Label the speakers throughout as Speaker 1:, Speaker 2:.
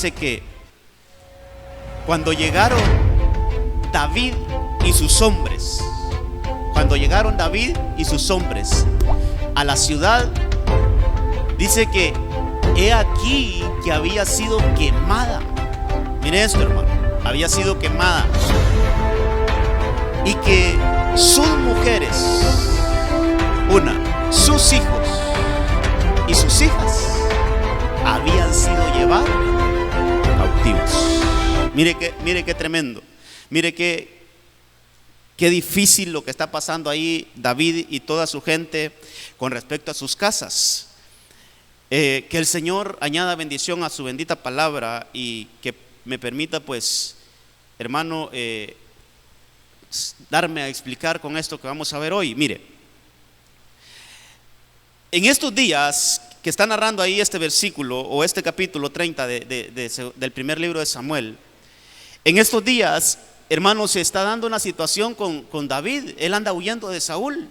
Speaker 1: dice que cuando llegaron David y sus hombres, a la ciudad, dice que he aquí que había sido quemada. Mire esto, hermano, había sido quemada, y que sus mujeres, sus hijos y sus hijas habían sido llevados cautivos. Mire qué tremendo, mire qué difícil lo que está pasando ahí David y toda su gente con respecto a sus casas. Que el Señor añada bendición a su bendita palabra y que me permita, pues, hermano, darme a explicar con esto que vamos a ver hoy. Mire, en estos días que está narrando ahí este versículo o este capítulo 30 del primer libro de Samuel, en estos días, hermano, se está dando una situación con David. Él anda huyendo de Saúl.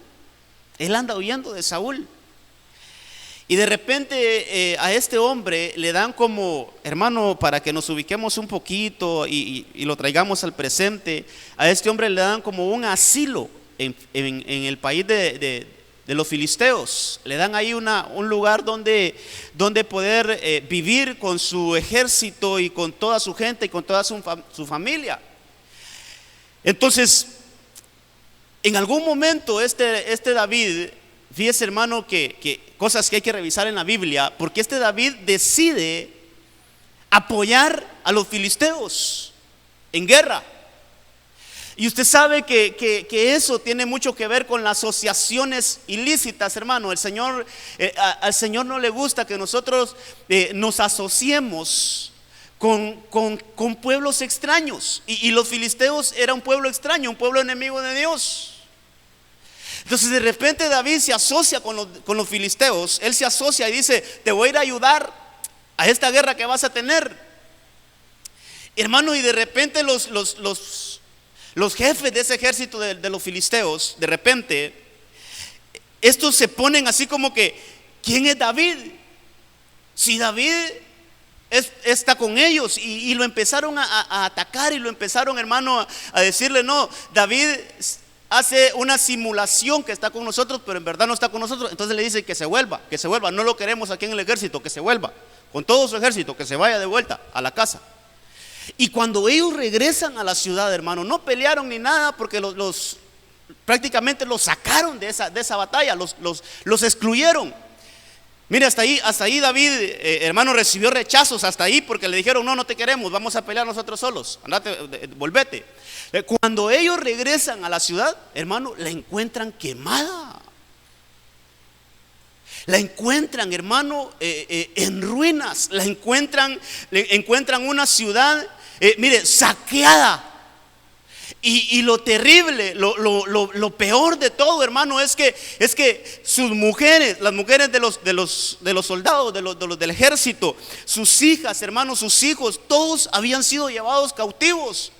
Speaker 1: Y de repente a este hombre le dan como, hermano, para que nos ubiquemos un poquito y lo traigamos al presente, a este hombre le dan como un asilo en el país de los filisteos. Le dan ahí un lugar donde poder vivir con su ejército y con toda su gente y con toda su familia. Entonces, en algún momento este David, fíjese, hermano, que cosas que hay que revisar en la Biblia, porque este David decide apoyar a los filisteos en guerra. Y usted sabe que eso tiene mucho que ver con las asociaciones ilícitas, hermano. Al Señor no le gusta que nosotros nos asociemos con pueblos extraños. Y los filisteos era un pueblo extraño, un pueblo enemigo de Dios. Entonces de repente David se asocia con los filisteos. Él se asocia y dice: te voy a ir a ayudar a esta guerra que vas a tener, hermano. Y de repente los jefes de ese ejército de los filisteos, de repente estos se ponen así como que: ¿quién es David? Si David está con ellos, y lo empezaron a atacar, y lo empezaron, hermano, a decirle: no, David hace una simulación que está con nosotros, pero en verdad no está con nosotros. Entonces le dice que se vuelva, no lo queremos aquí en el ejército, que se vuelva con todo su ejército, que se vaya de vuelta a la casa. Y cuando ellos regresan a la ciudad, hermano, no pelearon ni nada, porque prácticamente los sacaron de esa batalla, los excluyeron. Mire, hasta ahí David, hermano, recibió rechazos hasta ahí, porque le dijeron: no te queremos, vamos a pelear nosotros solos, andate, volvete. Cuando ellos regresan a la ciudad, hermano, la encuentran quemada. La encuentran, hermano, en ruinas. Encuentran una ciudad, mire, saqueada. Y lo terrible, lo peor de todo, hermano, es que sus mujeres, las mujeres de los soldados, del ejército, sus hijas, hermano, sus hijos, todos habían sido llevados cautivos.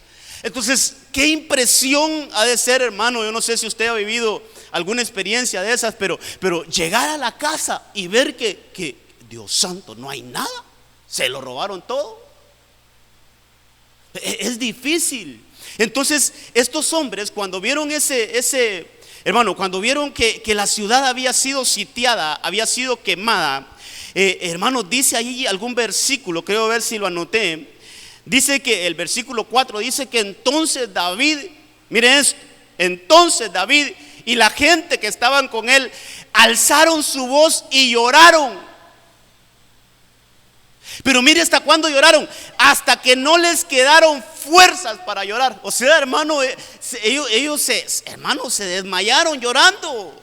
Speaker 1: Entonces, qué impresión ha de ser, hermano. Yo no sé si usted ha vivido alguna experiencia de esas, pero llegar a la casa y ver que Dios santo, no hay nada, se lo robaron todo. Es difícil. Entonces estos hombres, cuando vieron hermano, cuando vieron que la ciudad había sido sitiada, había sido quemada, hermano, dice ahí algún versículo, creo ver si lo anoté. Dice que el versículo 4 dice que entonces David, miren esto, entonces David y la gente que estaban con él alzaron su voz y lloraron. Pero mire hasta cuándo lloraron: hasta que no les quedaron fuerzas para llorar. O sea, hermano, ellos se desmayaron llorando.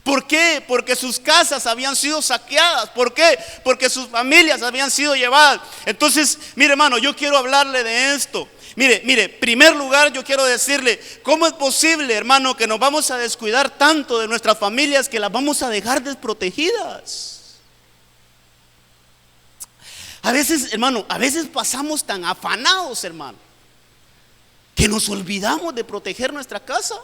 Speaker 1: ¿Por qué? Porque sus casas habían sido saqueadas. ¿Por qué? Porque sus familias habían sido llevadas. Entonces, mire, hermano, yo quiero hablarle de esto. Mire, primer lugar, yo quiero decirle: ¿cómo es posible, hermano, que nos vamos a descuidar tanto de nuestras familias, que las vamos a dejar desprotegidas? A veces, hermano, pasamos tan afanados, hermano, que nos olvidamos de proteger nuestra casa.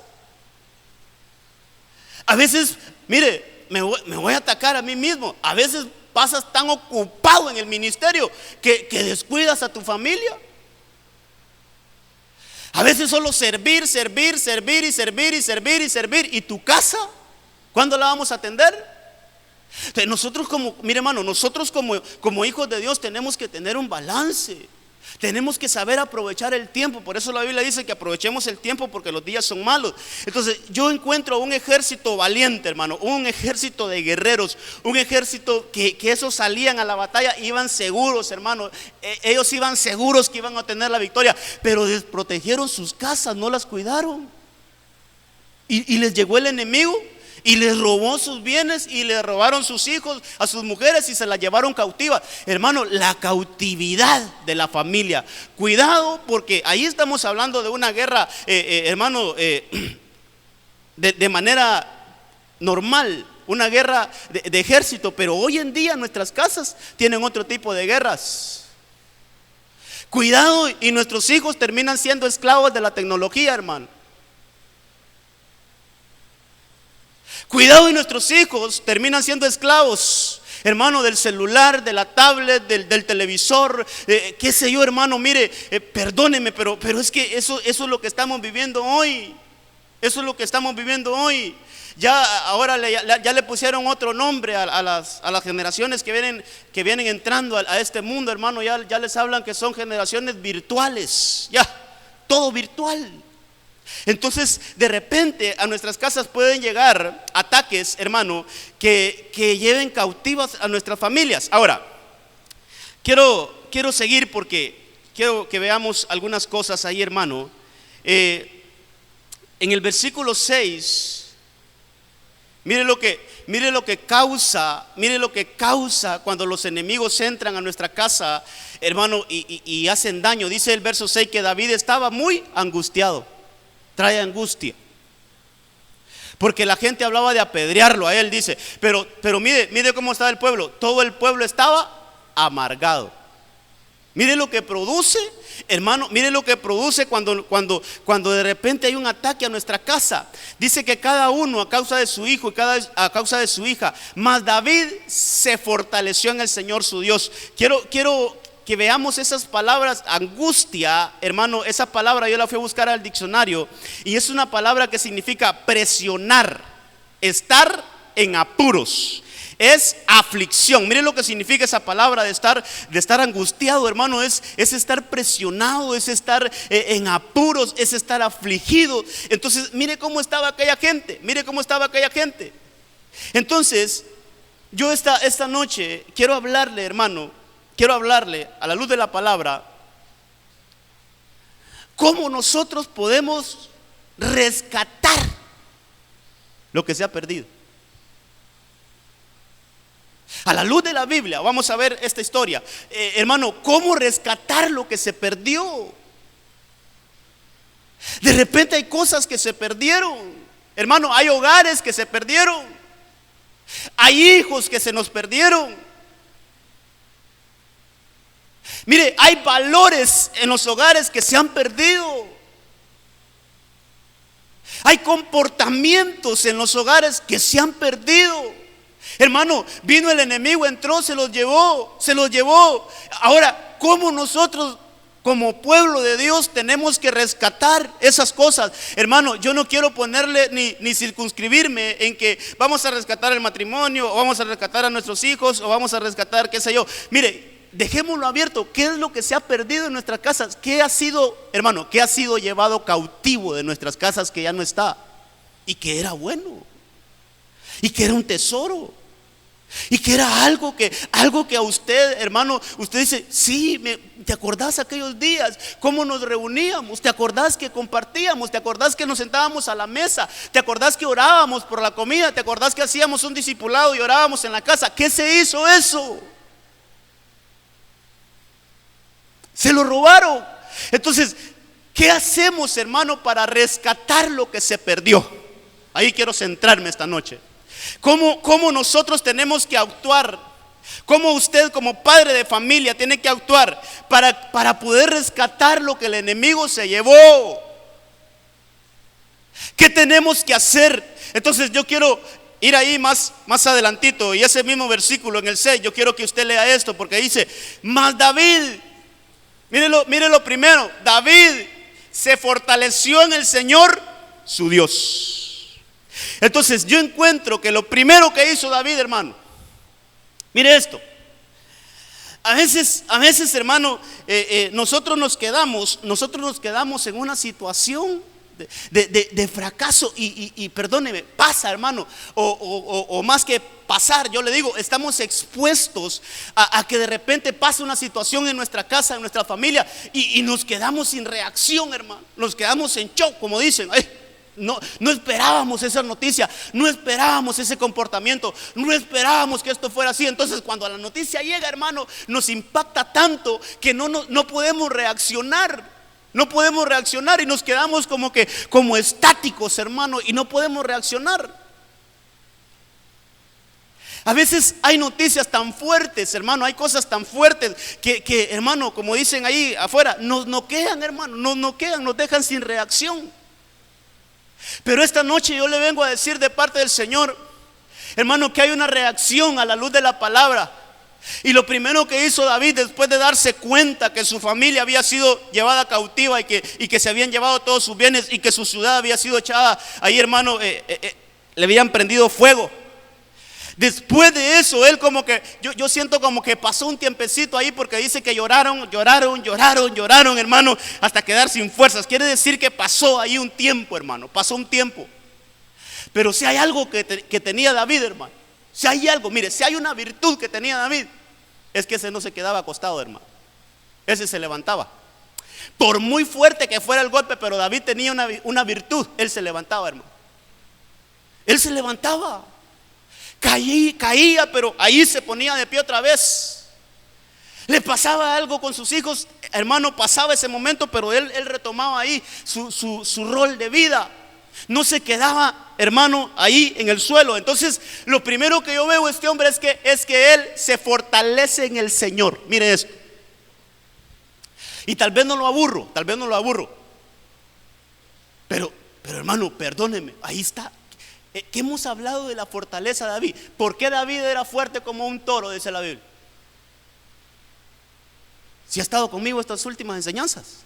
Speaker 1: A veces, mire, me voy a atacar a mí mismo. A veces pasas tan ocupado en el ministerio que descuidas a tu familia. A veces solo servir. ¿Y tu casa? ¿Cuándo la vamos a atender? Entonces nosotros mire hermano, nosotros como hijos de Dios tenemos que tener un balance. Tenemos que saber aprovechar el tiempo. Por eso la Biblia dice que aprovechemos el tiempo porque los días son malos. Entonces yo encuentro un ejército valiente, hermano, un ejército de guerreros, un ejército que esos salían a la batalla, iban seguros, hermano. Ellos iban seguros que iban a tener la victoria, pero desprotegieron sus casas, no las cuidaron. Y les llegó el enemigo y les robó sus bienes y les robaron sus hijos, a sus mujeres, y se las llevaron cautivas. Hermano, la cautividad de la familia. Cuidado, porque ahí estamos hablando de una guerra, hermano, de manera normal, una guerra de ejército. Pero hoy en día nuestras casas tienen otro tipo de guerras. Cuidado, y nuestros hijos terminan siendo esclavos de la tecnología, hermano. Cuidado, y nuestros hijos terminan siendo esclavos, hermano, del celular, de la tablet, del televisor, qué sé yo, hermano. Mire, perdóneme, pero es que eso es lo que estamos viviendo hoy. Eso es lo que estamos viviendo hoy. Ya ahora ya le pusieron otro nombre a las generaciones que vienen entrando a este mundo, hermano. Ya les hablan que son generaciones virtuales. Ya, todo virtual. Entonces de repente a nuestras casas pueden llegar ataques, hermano, que lleven cautivas a nuestras familias. Ahora, quiero seguir porque quiero que veamos algunas cosas ahí, hermano. En el versículo 6, mire lo que causa cuando los enemigos entran a nuestra casa, hermano, y hacen daño. Dice el verso 6 que David estaba muy angustiado. Trae angustia, porque la gente hablaba de apedrearlo a él, dice. Pero mire cómo estaba el pueblo. Todo el pueblo estaba amargado. Mire lo que produce, hermano. Mire lo que produce cuando de repente hay un ataque a nuestra casa. Dice que cada uno a causa de su hijo y a causa de su hija. Mas David se fortaleció en el Señor su Dios. Quiero que veamos esas palabras, angustia, hermano. Esa palabra yo la fui a buscar al diccionario y es una palabra que significa presionar, estar en apuros, es aflicción. Miren lo que significa esa palabra de estar angustiado, hermano. Es estar presionado, es estar en apuros, es estar afligido. Entonces mire cómo estaba aquella gente, Entonces yo esta noche quiero hablarle, hermano. Quiero hablarle a la luz de la palabra cómo nosotros podemos rescatar lo que se ha perdido. A la luz de la Biblia vamos a ver esta historia, hermano, cómo rescatar lo que se perdió. De repente hay cosas que se perdieron, hermano. Hay hogares que se perdieron, hay hijos que se nos perdieron. Mire, hay valores en los hogares que se han perdido. Hay comportamientos en los hogares que se han perdido. Hermano, vino el enemigo, entró, se los llevó. Ahora, ¿cómo nosotros como pueblo de Dios tenemos que rescatar esas cosas? Hermano, yo no quiero ponerle ni circunscribirme en que vamos a rescatar el matrimonio, o vamos a rescatar a nuestros hijos, o vamos a rescatar qué sé yo. Mire, dejémoslo abierto. ¿Qué es lo que se ha perdido en nuestras casas? ¿Qué ha sido, hermano, qué ha sido llevado cautivo de nuestras casas que ya no está? Y que era bueno, y que era un tesoro, y que era algo que a usted, hermano, usted dice, sí, ¿te acordás aquellos días? ¿Cómo nos reuníamos? ¿Te acordás que compartíamos? ¿Te acordás que nos sentábamos a la mesa? ¿Te acordás que orábamos por la comida? ¿Te acordás que hacíamos un discipulado y orábamos en la casa? ¿Qué se hizo eso? Se lo robaron. Entonces, ¿qué hacemos, hermano, para rescatar lo que se perdió? Ahí quiero centrarme esta noche. ¿Cómo nosotros tenemos que actuar? ¿Cómo usted como padre de familia tiene que actuar para poder rescatar lo que el enemigo se llevó? ¿Qué tenemos que hacer? Entonces yo quiero ir ahí más adelantito, y ese mismo versículo en el 6, yo quiero que usted lea esto, porque dice: mas David, mírelo primero, David se fortaleció en el Señor su Dios. Entonces yo encuentro que lo primero que hizo David, hermano, mire esto. A veces, hermano, nosotros nos quedamos en una situación de fracaso y perdóneme, pasa, hermano, o más que pasar, yo le digo, estamos expuestos a que de repente pase una situación en nuestra casa, en nuestra familia, y nos quedamos sin reacción, hermano, nos quedamos en shock, como dicen. No esperábamos esa noticia, no esperábamos ese comportamiento, no esperábamos que esto fuera así. Entonces cuando la noticia llega, hermano, nos impacta tanto que no podemos reaccionar. No podemos reaccionar y nos quedamos como estáticos, hermano, y no podemos reaccionar. A veces hay noticias tan fuertes, hermano, hay cosas tan fuertes que hermano, como dicen ahí afuera, nos noquean, hermano, nos noquean, nos dejan sin reacción. Pero esta noche yo le vengo a decir de parte del Señor, hermano, que hay una reacción a la luz de la palabra. Y lo primero que hizo David, después de darse cuenta que su familia había sido llevada cautiva y que se habían llevado todos sus bienes y que su ciudad había sido echada ahí, hermano, le habían prendido fuego. Después de eso, él como que, yo siento como que pasó un tiempecito ahí, porque dice que lloraron, hermano, hasta quedar sin fuerzas. Quiere decir que pasó ahí un tiempo, hermano, pasó un tiempo. Pero si hay algo que tenía David, hermano, si hay algo, mire, si hay una virtud que tenía David, es que ese no se quedaba acostado, hermano, ese se levantaba. Por muy fuerte que fuera el golpe, pero David tenía una virtud, él se levantaba, hermano. Él se levantaba. Caía, pero ahí se ponía de pie otra vez. Le pasaba algo con sus hijos, hermano, pasaba ese momento, pero él retomaba ahí su rol de vida. No se quedaba, hermano, ahí en el suelo. Entonces, lo primero que yo veo de este hombre es que él se fortalece en el Señor. Mire esto. Y tal vez no lo aburro, pero hermano, perdóneme, ahí está. Que hemos hablado de la fortaleza de David. ¿Por qué David era fuerte como un toro? Dice la Biblia. Si ha estado conmigo estas últimas enseñanzas.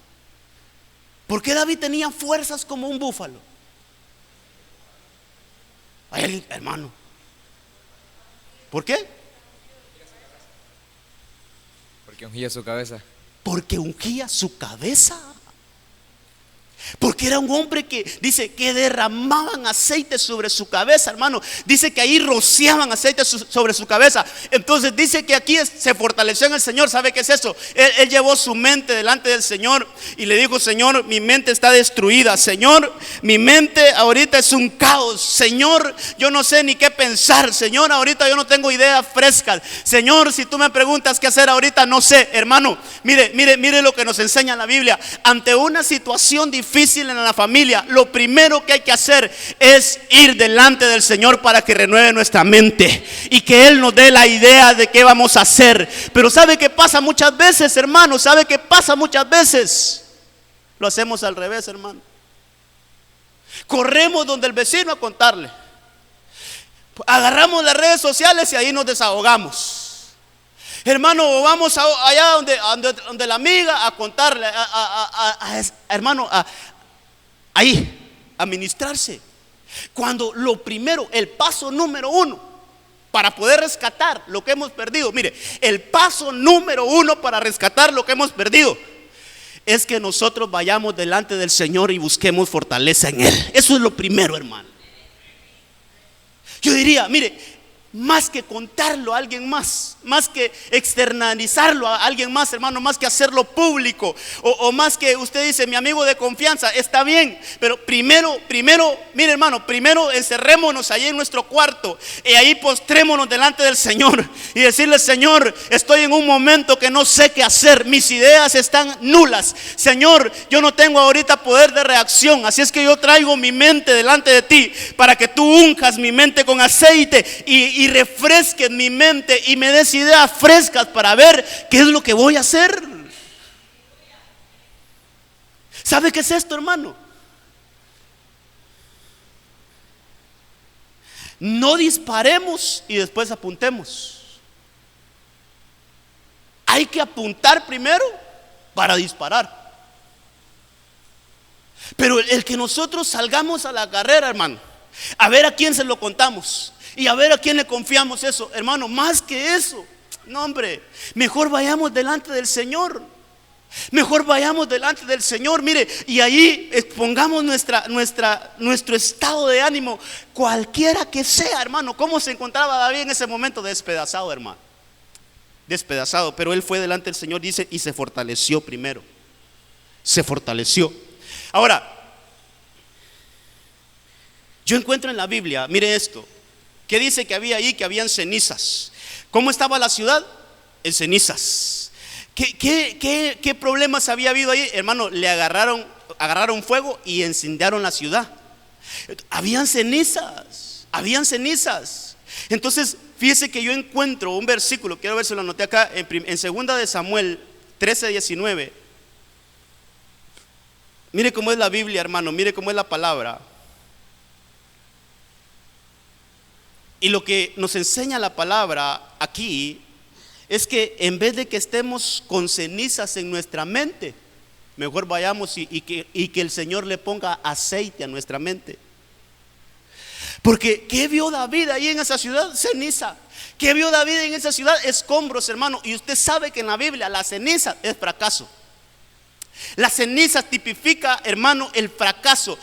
Speaker 1: ¿Por qué David tenía fuerzas como un búfalo? ¿Hay alguien, hermano? ¿Por qué?
Speaker 2: Porque ungía su cabeza.
Speaker 1: Porque ungía su cabeza. Porque era un hombre que dice que derramaban aceite sobre su cabeza, hermano. Dice que ahí rociaban aceite sobre su cabeza. Entonces dice que aquí se fortaleció en el Señor. ¿Sabe qué es eso? Él llevó su mente delante del Señor y le dijo: Señor, mi mente está destruida. Señor, mi mente ahorita es un caos. Señor, yo no sé ni qué pensar. Señor, ahorita yo no tengo ideas frescas. Señor, si tú me preguntas qué hacer ahorita, no sé. Hermano, mire lo que nos enseña la Biblia. Ante una situación difícil en la familia, lo primero que hay que hacer es ir delante del Señor para que renueve nuestra mente y que Él nos dé la idea de qué vamos a hacer. Pero ¿sabe qué pasa muchas veces, hermano? ¿Sabe qué pasa muchas veces? Lo hacemos al revés, hermano. Corremos donde el vecino a contarle. Agarramos las redes sociales y ahí nos desahogamos. Hermano, o vamos allá donde la amiga a contarle, hermano, ahí, a ministrarse. Cuando lo primero, el paso número 1 para poder rescatar lo que hemos perdido, mire, el paso número 1 para rescatar lo que hemos perdido es que nosotros vayamos delante del Señor y busquemos fortaleza en Él. Eso es lo primero, hermano. Yo diría, mire, más que contarlo a alguien más que externalizarlo a alguien más, hermano, más que hacerlo público, o más que usted dice, mi amigo de confianza, está bien, pero primero, mire, hermano, primero encerrémonos ahí en nuestro cuarto y ahí postrémonos delante del Señor y decirle: Señor, estoy en un momento que no sé qué hacer, mis ideas están nulas, Señor, yo no tengo ahorita poder de reacción, así es que yo traigo mi mente delante de ti para que tú unjas mi mente con aceite y refresques mi mente y me des ideas frescas para ver qué es lo que voy a hacer. ¿Sabe qué es esto, hermano? No disparemos y después apuntemos. Hay que apuntar primero para disparar. Pero el que nosotros salgamos a la carrera, hermano, a ver a quién se lo contamos y a ver a quién le confiamos eso, hermano, más que eso, no, hombre, mejor vayamos delante del Señor. Mejor vayamos delante del Señor, mire, y ahí expongamos nuestro estado de ánimo, cualquiera que sea, hermano. ¿Cómo se encontraba David en ese momento? Despedazado, hermano, despedazado. Pero él fue delante del Señor, dice, y se fortaleció primero. Se fortaleció. Ahora, yo encuentro en la Biblia, mire esto, que dice que había ahí, que habían cenizas. ¿Cómo estaba la ciudad? En cenizas. ¿Qué problemas había habido ahí? Hermano, le agarraron fuego y incendiaron la ciudad. Habían cenizas, habían cenizas. Entonces, fíjese que yo encuentro un versículo, quiero ver si lo anoté acá, en segunda de Samuel 13:19. Mire cómo es la Biblia, hermano, mire cómo es la palabra. Y lo que nos enseña la palabra aquí es que en vez de que estemos con cenizas en nuestra mente, mejor vayamos y que el Señor le ponga aceite a nuestra mente. Porque ¿qué vio David ahí en esa ciudad? Ceniza. ¿Qué vio David en esa ciudad? Escombros, hermano. Y usted sabe que en la Biblia la ceniza es fracaso. La ceniza tipifica, hermano, el fracaso.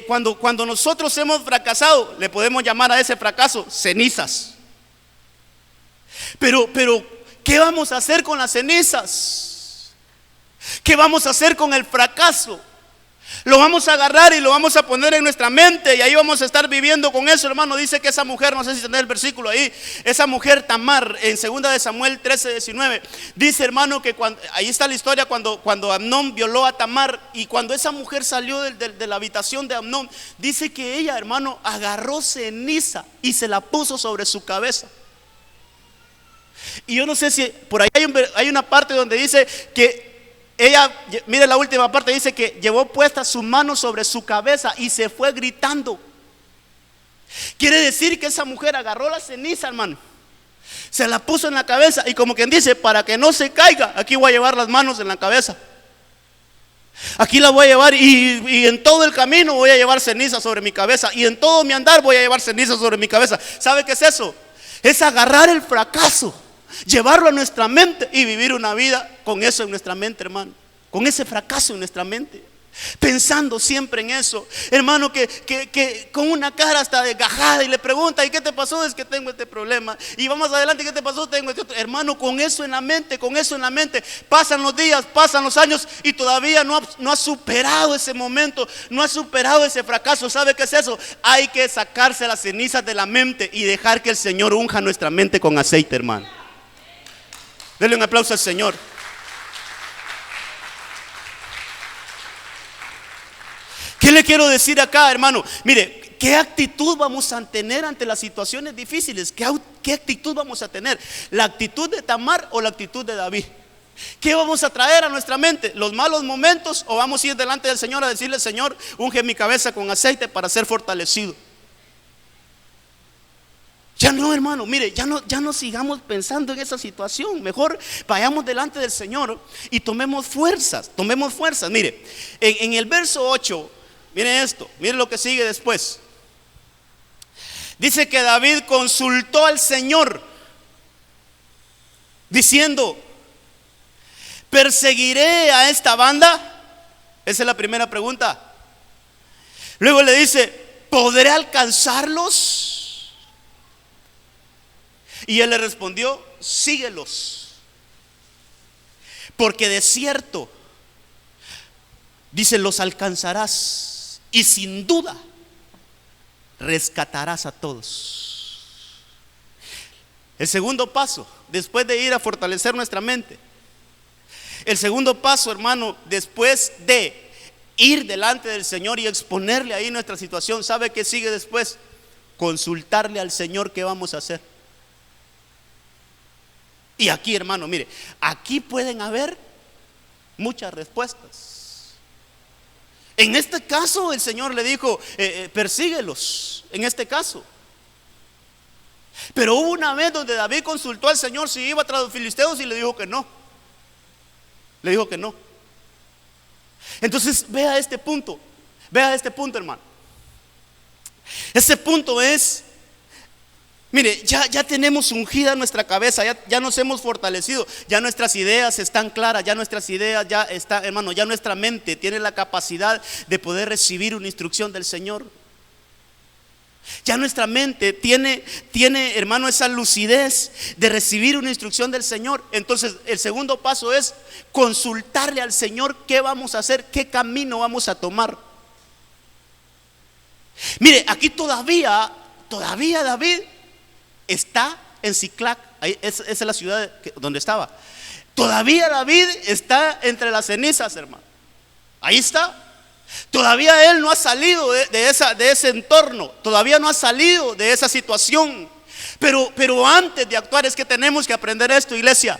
Speaker 1: Cuando nosotros hemos fracasado, le podemos llamar a ese fracaso cenizas. Pero ¿qué vamos a hacer con las cenizas? ¿Qué vamos a hacer con el fracaso? Lo vamos a agarrar y lo vamos a poner en nuestra mente y ahí vamos a estar viviendo con eso, hermano. Dice que esa mujer, no sé si tenés el versículo ahí, esa mujer Tamar, en 2 de Samuel 13:19, dice, hermano, que ahí está la historia cuando Amnón violó a Tamar, y cuando esa mujer salió de la habitación de Amnón, dice que ella, hermano, agarró ceniza y se la puso sobre su cabeza. Y yo no sé si por ahí hay una parte donde dice que ella, mire la última parte, dice que llevó puesta su mano sobre su cabeza y se fue gritando. Quiere decir que esa mujer agarró la ceniza, hermano, se la puso en la cabeza y como quien dice, para que no se caiga, aquí voy a llevar las manos en la cabeza. Aquí la voy a llevar y en todo el camino voy a llevar ceniza sobre mi cabeza, y en todo mi andar voy a llevar ceniza sobre mi cabeza. ¿Sabe qué es eso? Es agarrar el fracaso, llevarlo a nuestra mente y vivir una vida con eso en nuestra mente, hermano, con ese fracaso en nuestra mente, pensando siempre en eso, hermano, que con una cara hasta desgajada, y le pregunta, ¿y qué te pasó? Es que tengo este problema, y vamos adelante, ¿qué te pasó? Tengo este otro. Hermano, con eso en la mente, pasan los días, pasan los años y todavía no ha superado ese momento, no ha superado ese fracaso. ¿Sabe qué es eso? Hay que sacarse las cenizas de la mente y dejar que el Señor unja nuestra mente con aceite, hermano. Denle un aplauso al Señor. ¿Qué le quiero decir acá, hermano? Mire, ¿qué actitud vamos a tener ante las situaciones difíciles? ¿Qué actitud vamos a tener? ¿La actitud de Tamar o la actitud de David? ¿Qué vamos a traer a nuestra mente? ¿Los malos momentos, o vamos a ir delante del Señor a decirle, Señor, unge mi cabeza con aceite para ser fortalecido? Ya no, hermano, mire, ya no sigamos pensando en esa situación. Mejor vayamos delante del Señor y tomemos fuerzas. Mire, en el verso 8, mire esto, mire lo que sigue después. Dice que David consultó al Señor diciendo, ¿perseguiré a esta banda? Esa es la primera pregunta. Luego le dice, ¿podré alcanzarlos? Y él le respondió, síguelos, porque de cierto, dice, los alcanzarás y sin duda rescatarás a todos. El segundo paso, después de ir a fortalecer nuestra mente, el segundo paso, hermano, después de ir delante del Señor y exponerle ahí nuestra situación, ¿sabe qué sigue después? Consultarle al Señor qué vamos a hacer. Y aquí, hermano, mire, aquí pueden haber muchas respuestas. En este caso el Señor le dijo, persíguelos, en este caso. Pero hubo una vez donde David consultó al Señor si iba tras los filisteos y le dijo que no. Le dijo que no. Entonces vea este punto, hermano. Este punto es, mire, ya tenemos ungida nuestra cabeza, ya nos hemos fortalecido, ya nuestras ideas están claras, ya nuestras ideas ya están, hermano, ya nuestra mente tiene la capacidad de poder recibir una instrucción del Señor. Ya nuestra mente tiene, hermano, esa lucidez de recibir una instrucción del Señor. Entonces el segundo paso es consultarle al Señor qué vamos a hacer, qué camino vamos a tomar. Mire, aquí todavía David está en Siclac. Esa es la ciudad donde estaba. Todavía David está entre las cenizas, hermano. Ahí está. Todavía él no ha salido de ese entorno. Todavía no ha salido de esa situación. Pero antes de actuar es que tenemos que aprender esto, iglesia.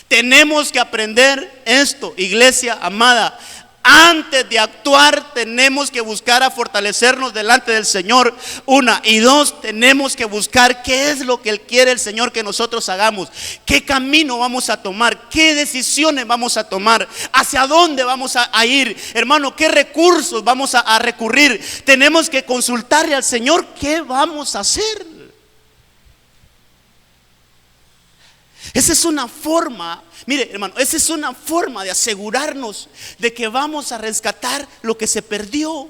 Speaker 1: Tenemos que aprender esto, iglesia amada. Antes de actuar tenemos que buscar a fortalecernos delante del Señor. Una y dos, tenemos que buscar qué es lo que Él quiere el Señor que nosotros hagamos. Qué camino vamos a tomar, qué decisiones vamos a tomar, hacia dónde vamos a ir, hermano, qué recursos vamos a recurrir. Tenemos que consultarle al Señor qué vamos a hacer. Esa es una forma, mire hermano, esa es una forma de asegurarnos de que vamos a rescatar lo que se perdió.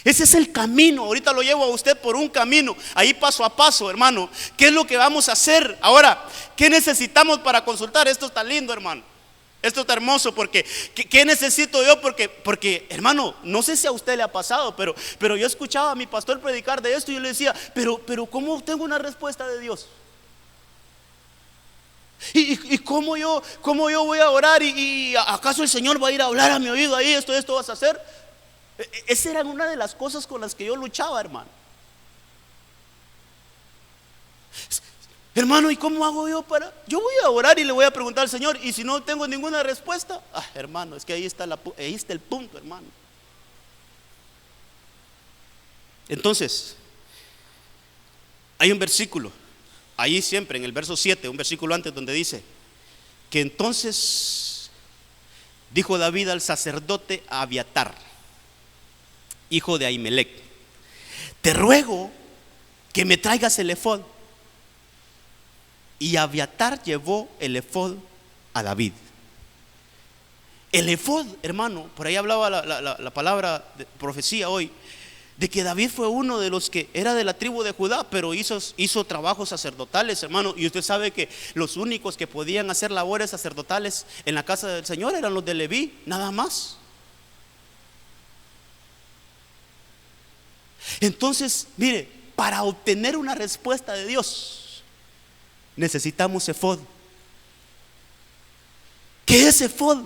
Speaker 1: Ese es el camino. Ahorita lo llevo a usted por un camino, ahí paso a paso, hermano. ¿Qué es lo que vamos a hacer? Ahora, ¿qué necesitamos para consultar? Esto está lindo, hermano. Esto está hermoso porque ¿qué necesito yo? Porque hermano, no sé si a usted le ha pasado, pero yo escuchaba a mi pastor predicar de esto y yo le decía, pero ¿cómo tengo una respuesta de Dios? ¿Y cómo yo voy a orar? ¿Y acaso el Señor va a ir a hablar a mi oído ahí? Esto vas a hacer. Esa era una de las cosas con las que yo luchaba, hermano. Hermano, ¿y cómo hago yo para? Yo voy a orar y le voy a preguntar al Señor, y si no tengo ninguna respuesta, hermano, es que ahí está el punto, hermano. Entonces, hay un versículo ahí siempre en el verso 7, un versículo antes, donde dice que entonces dijo David al sacerdote Abiatar, hijo de Ahimelech: te ruego que me traigas el efod. Y Abiatar llevó el efod a David. El efod, hermano, por ahí hablaba la palabra de profecía hoy, de que David fue uno de los que era de la tribu de Judá, pero hizo trabajos sacerdotales, hermano. Y usted sabe que los únicos que podían hacer labores sacerdotales en la casa del Señor eran los de Leví, nada más. Entonces, mire, para obtener una respuesta de Dios necesitamos efod. ¿Qué es efod?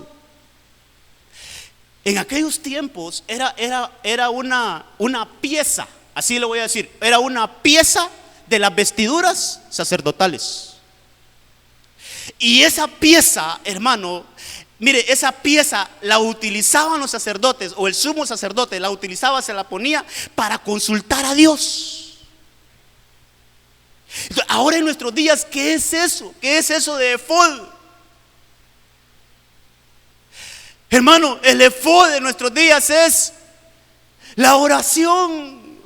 Speaker 1: En aquellos tiempos era una pieza, así le voy a decir, era una pieza de las vestiduras sacerdotales. Y esa pieza, hermano, mire, esa pieza la utilizaban los sacerdotes, o el sumo sacerdote la utilizaba, se la ponía para consultar a Dios. Entonces, ahora en nuestros días, ¿qué es eso? ¿Qué es eso de efod? Hermano, el efod de nuestros días es la oración.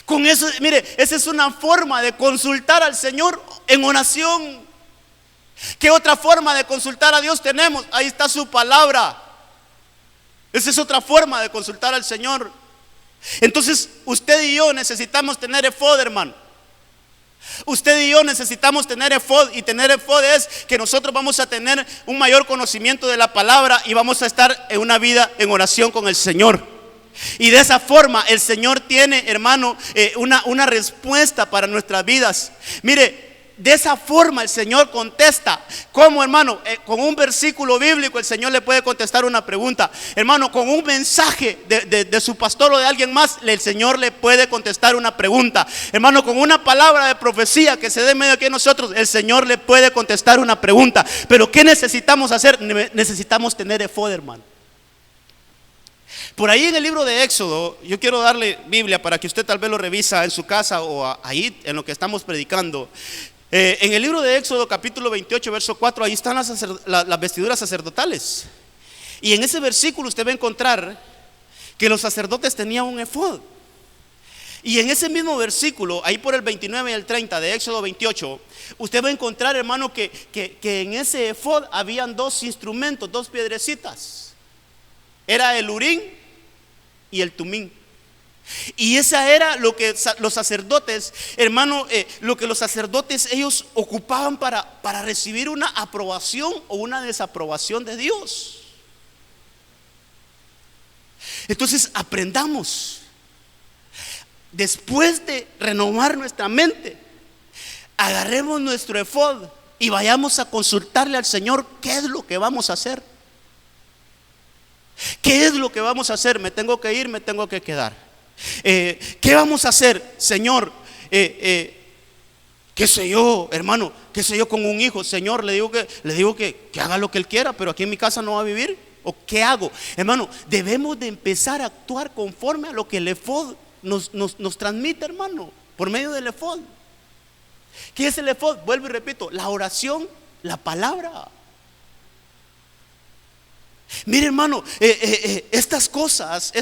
Speaker 1: Con eso, mire, esa es una forma de consultar al Señor en oración. ¿Qué otra forma de consultar a Dios tenemos? Ahí está su palabra. Esa es otra forma de consultar al Señor. Entonces, usted y yo necesitamos tener efod, hermano. Usted y yo necesitamos tener efod, y tener efod es que nosotros vamos a tener un mayor conocimiento de la palabra y vamos a estar en una vida en oración con el Señor. Y de esa forma el Señor tiene, hermano, una respuesta para nuestras vidas. Mire, de esa forma el Señor contesta. ¿Cómo, hermano? Con un versículo bíblico el Señor le puede contestar una pregunta. Hermano, con un mensaje de su pastor o de alguien más, el Señor le puede contestar una pregunta. Hermano, con una palabra de profecía que se dé en medio de nosotros, el Señor le puede contestar una pregunta. Pero ¿qué necesitamos hacer? Necesitamos tener efod, hermano. Por ahí en el libro de Éxodo, yo quiero darle Biblia para que usted tal vez lo revisa en su casa o ahí en lo que estamos predicando. En el libro de Éxodo capítulo 28 verso 4, ahí están las vestiduras sacerdotales. Y en ese versículo usted va a encontrar que los sacerdotes tenían un efod. Y en ese mismo versículo, ahí por el 29 y el 30 de Éxodo 28, usted va a encontrar, hermano, que en ese efod habían dos instrumentos, dos piedrecitas. Era el urín y el tumín. Y esa era lo que los sacerdotes, hermano, lo que los sacerdotes ellos ocupaban para recibir una aprobación o una desaprobación de Dios. Entonces aprendamos. Después de renovar nuestra mente, agarremos nuestro efod y vayamos a consultarle al Señor qué es lo que vamos a hacer. ¿Qué es lo que vamos a hacer? ¿Me tengo que ir? ¿Me tengo que quedar? ¿Qué vamos a hacer, Señor? ¿Qué sé yo, hermano? ¿Qué sé yo con un hijo? Señor, le digo que haga lo que él quiera, pero aquí en mi casa no va a vivir. ¿O qué hago? Hermano, debemos de empezar a actuar conforme a lo que el efod nos transmite, hermano, por medio del efod. ¿Qué es el efod? Vuelvo y repito, la oración, la palabra. Mire, hermano, estas cosas,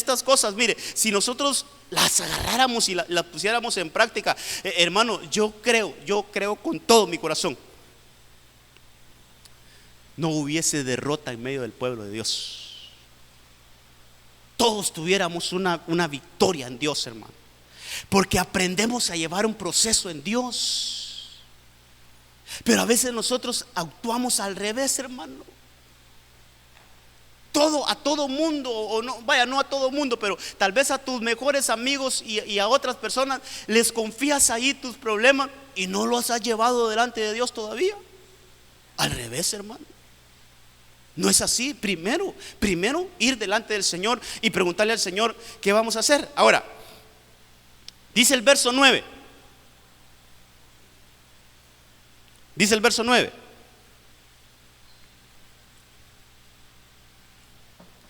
Speaker 1: mire, si nosotros las agarráramos y las pusiéramos en práctica, hermano, yo creo con todo mi corazón, no hubiese derrota en medio del pueblo de Dios. Todos tuviéramos una victoria en Dios, hermano, porque aprendemos a llevar un proceso en Dios. Pero a veces nosotros actuamos al revés, hermano. A todo mundo, o no, vaya, no a todo mundo, pero tal vez a tus mejores amigos y a otras personas les confías ahí tus problemas y no los has llevado delante de Dios todavía. Al revés, hermano. No es así. Primero ir delante del Señor y preguntarle al Señor qué vamos a hacer. Ahora, dice el verso 9. Dice el verso 9.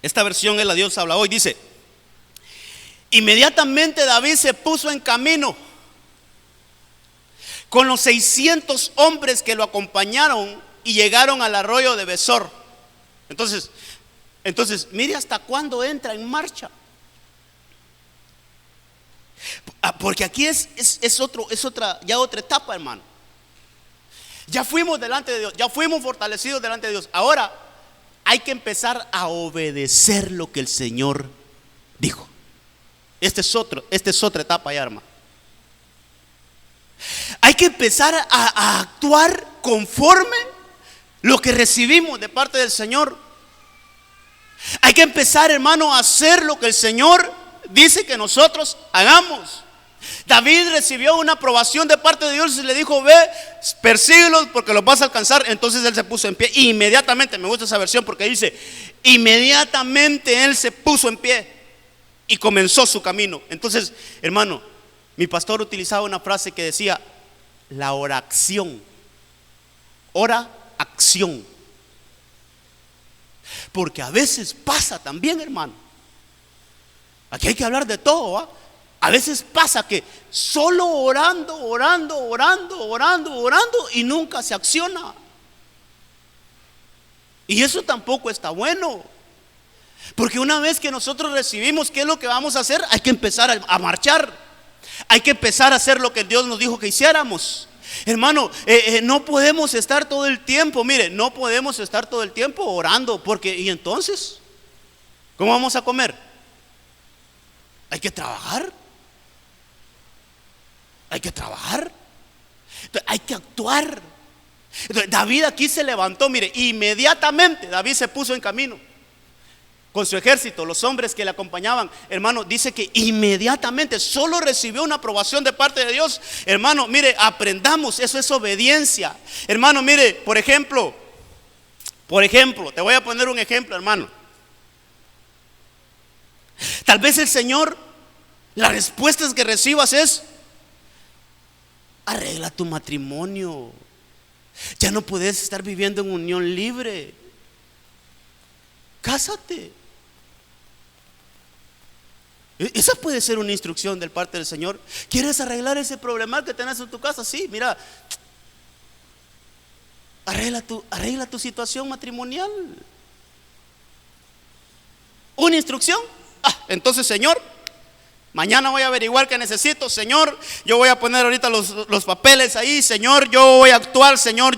Speaker 1: Esta versión es la Dios habla hoy. Dice: inmediatamente David se puso en camino con los 600 hombres que lo acompañaron y llegaron al arroyo de Besor. Entonces, mire hasta cuándo entra en marcha. Porque aquí es otra etapa, hermano. Ya fuimos delante de Dios, ya fuimos fortalecidos delante de Dios. Ahora hay que empezar a obedecer lo que el Señor dijo. Esta es otra etapa ya, hermano. Hay que empezar a actuar conforme lo que recibimos de parte del Señor. Hay que empezar, hermano, a hacer lo que el Señor dice que nosotros hagamos. David recibió una aprobación de parte de Dios y le dijo: ve, persíguelos porque los vas a alcanzar. Entonces él se puso en pie inmediatamente. Me gusta esa versión porque dice: inmediatamente él se puso en pie y comenzó su camino. Entonces, hermano, mi pastor utilizaba una frase que decía: la oración. Acción. Porque a veces pasa también, hermano. Aquí hay que hablar de todo, ¿va? A veces pasa que solo orando y nunca se acciona. Y eso tampoco está bueno. Porque una vez que nosotros recibimos, ¿qué es lo que vamos a hacer? Hay que empezar a marchar. Hay que empezar a hacer lo que Dios nos dijo que hiciéramos. Hermano, no podemos estar todo el tiempo, mire, no podemos estar todo el tiempo orando, porque ¿y entonces? ¿Cómo vamos a comer? Hay que trabajar. Hay que trabajar. Hay que actuar. Entonces, David aquí se levantó, mire, inmediatamente David se puso en camino con su ejército, los hombres que le acompañaban. Hermano, dice que inmediatamente solo recibió una aprobación de parte de Dios. Hermano, mire, aprendamos, eso es obediencia. Hermano, mire, por ejemplo, te voy a poner un ejemplo, hermano. Tal vez el Señor, las respuestas que recibas es: arregla tu matrimonio. Ya no puedes estar viviendo en unión libre. Cásate. Esa puede ser una instrucción del parte del Señor. ¿Quieres arreglar ese problema que tenés en tu casa? Sí, mira, arregla tu situación matrimonial. Una instrucción. Entonces, Señor, mañana voy a averiguar qué necesito. Señor, yo voy a poner ahorita los papeles ahí. Señor, yo voy a actuar. Señor,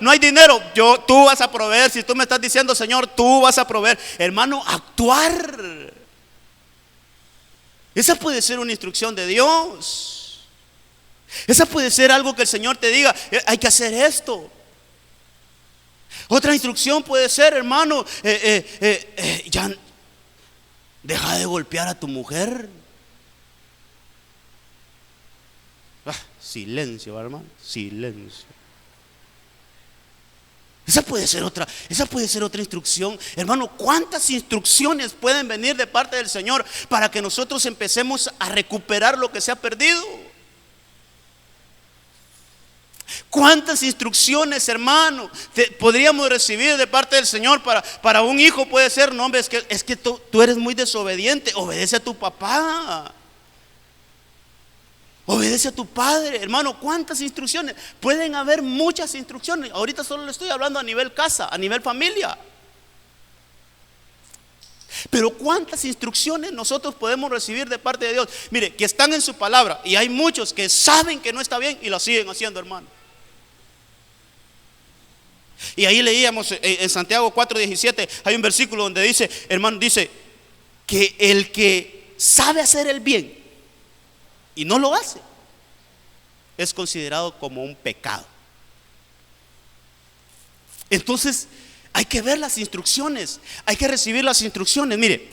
Speaker 1: no hay dinero, tú vas a proveer. Si tú me estás diciendo, Señor, tú vas a proveer. Hermano, actuar. Esa puede ser una instrucción de Dios. Esa puede ser algo que el Señor te diga, hay que hacer esto. Otra instrucción puede ser, hermano, ya deja de golpear a tu mujer. Silencio, hermano, silencio. Esa puede ser otra instrucción. Hermano, ¿cuántas instrucciones pueden venir de parte del Señor para que nosotros empecemos a recuperar lo que se ha perdido? ¿Cuántas instrucciones, hermano, podríamos recibir de parte del Señor para un hijo? Puede ser, no, hombre, es que tú eres muy desobediente. Obedece a tu papá. Obedece a tu padre. Hermano, ¿cuántas instrucciones? Pueden haber muchas instrucciones. Ahorita solo le estoy hablando a nivel casa, a nivel familia. Pero ¿cuántas instrucciones nosotros podemos recibir de parte de Dios? Mire, que están en su palabra. Y hay muchos que saben que no está bien y lo siguen haciendo, hermano. Y ahí leíamos en Santiago 4:17, hay un versículo donde dice, hermano, dice que el que sabe hacer el bien y no lo hace, es considerado como un pecado. Entonces hay que ver las instrucciones, hay que recibir las instrucciones. Mire,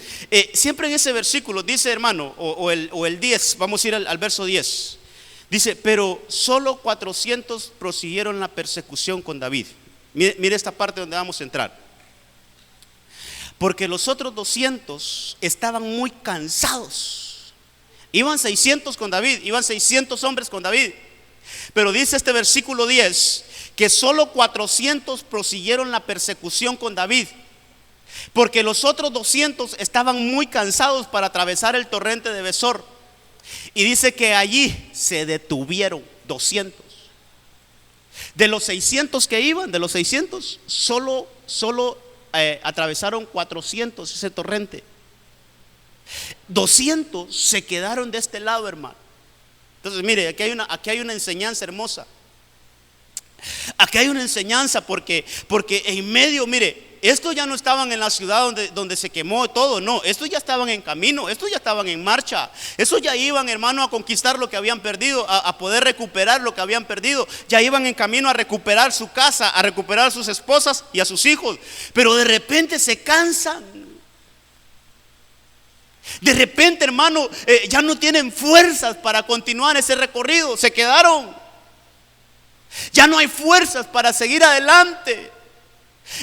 Speaker 1: siempre en ese versículo dice, hermano, o el 10, vamos a ir al verso 10. Dice, pero solo 400 prosiguieron la persecución con David. Mire esta parte donde vamos a entrar. Porque los otros 200 estaban muy cansados. Iban 600 con David, iban 600 hombres con David. Pero dice este versículo 10 que solo 400 prosiguieron la persecución con David, porque los otros 200 estaban muy cansados para atravesar el torrente de Besor. Y dice que allí se detuvieron 200. De los 600 que iban, de los 600, solo atravesaron 400 ese torrente. 200 se quedaron de este lado, hermano. Entonces, mire, aquí hay una enseñanza hermosa. Aquí hay una enseñanza porque en medio, mire, estos ya no estaban en la ciudad donde se quemó todo, no, estos ya estaban en camino, estos ya estaban en marcha, estos ya iban, hermano, a conquistar lo que habían perdido, a poder recuperar lo que habían perdido, ya iban en camino a recuperar su casa, a recuperar a sus esposas y a sus hijos, pero de repente se cansan. De repente, hermano, ya no tienen fuerzas para continuar ese recorrido, se quedaron. Ya no hay fuerzas para seguir adelante.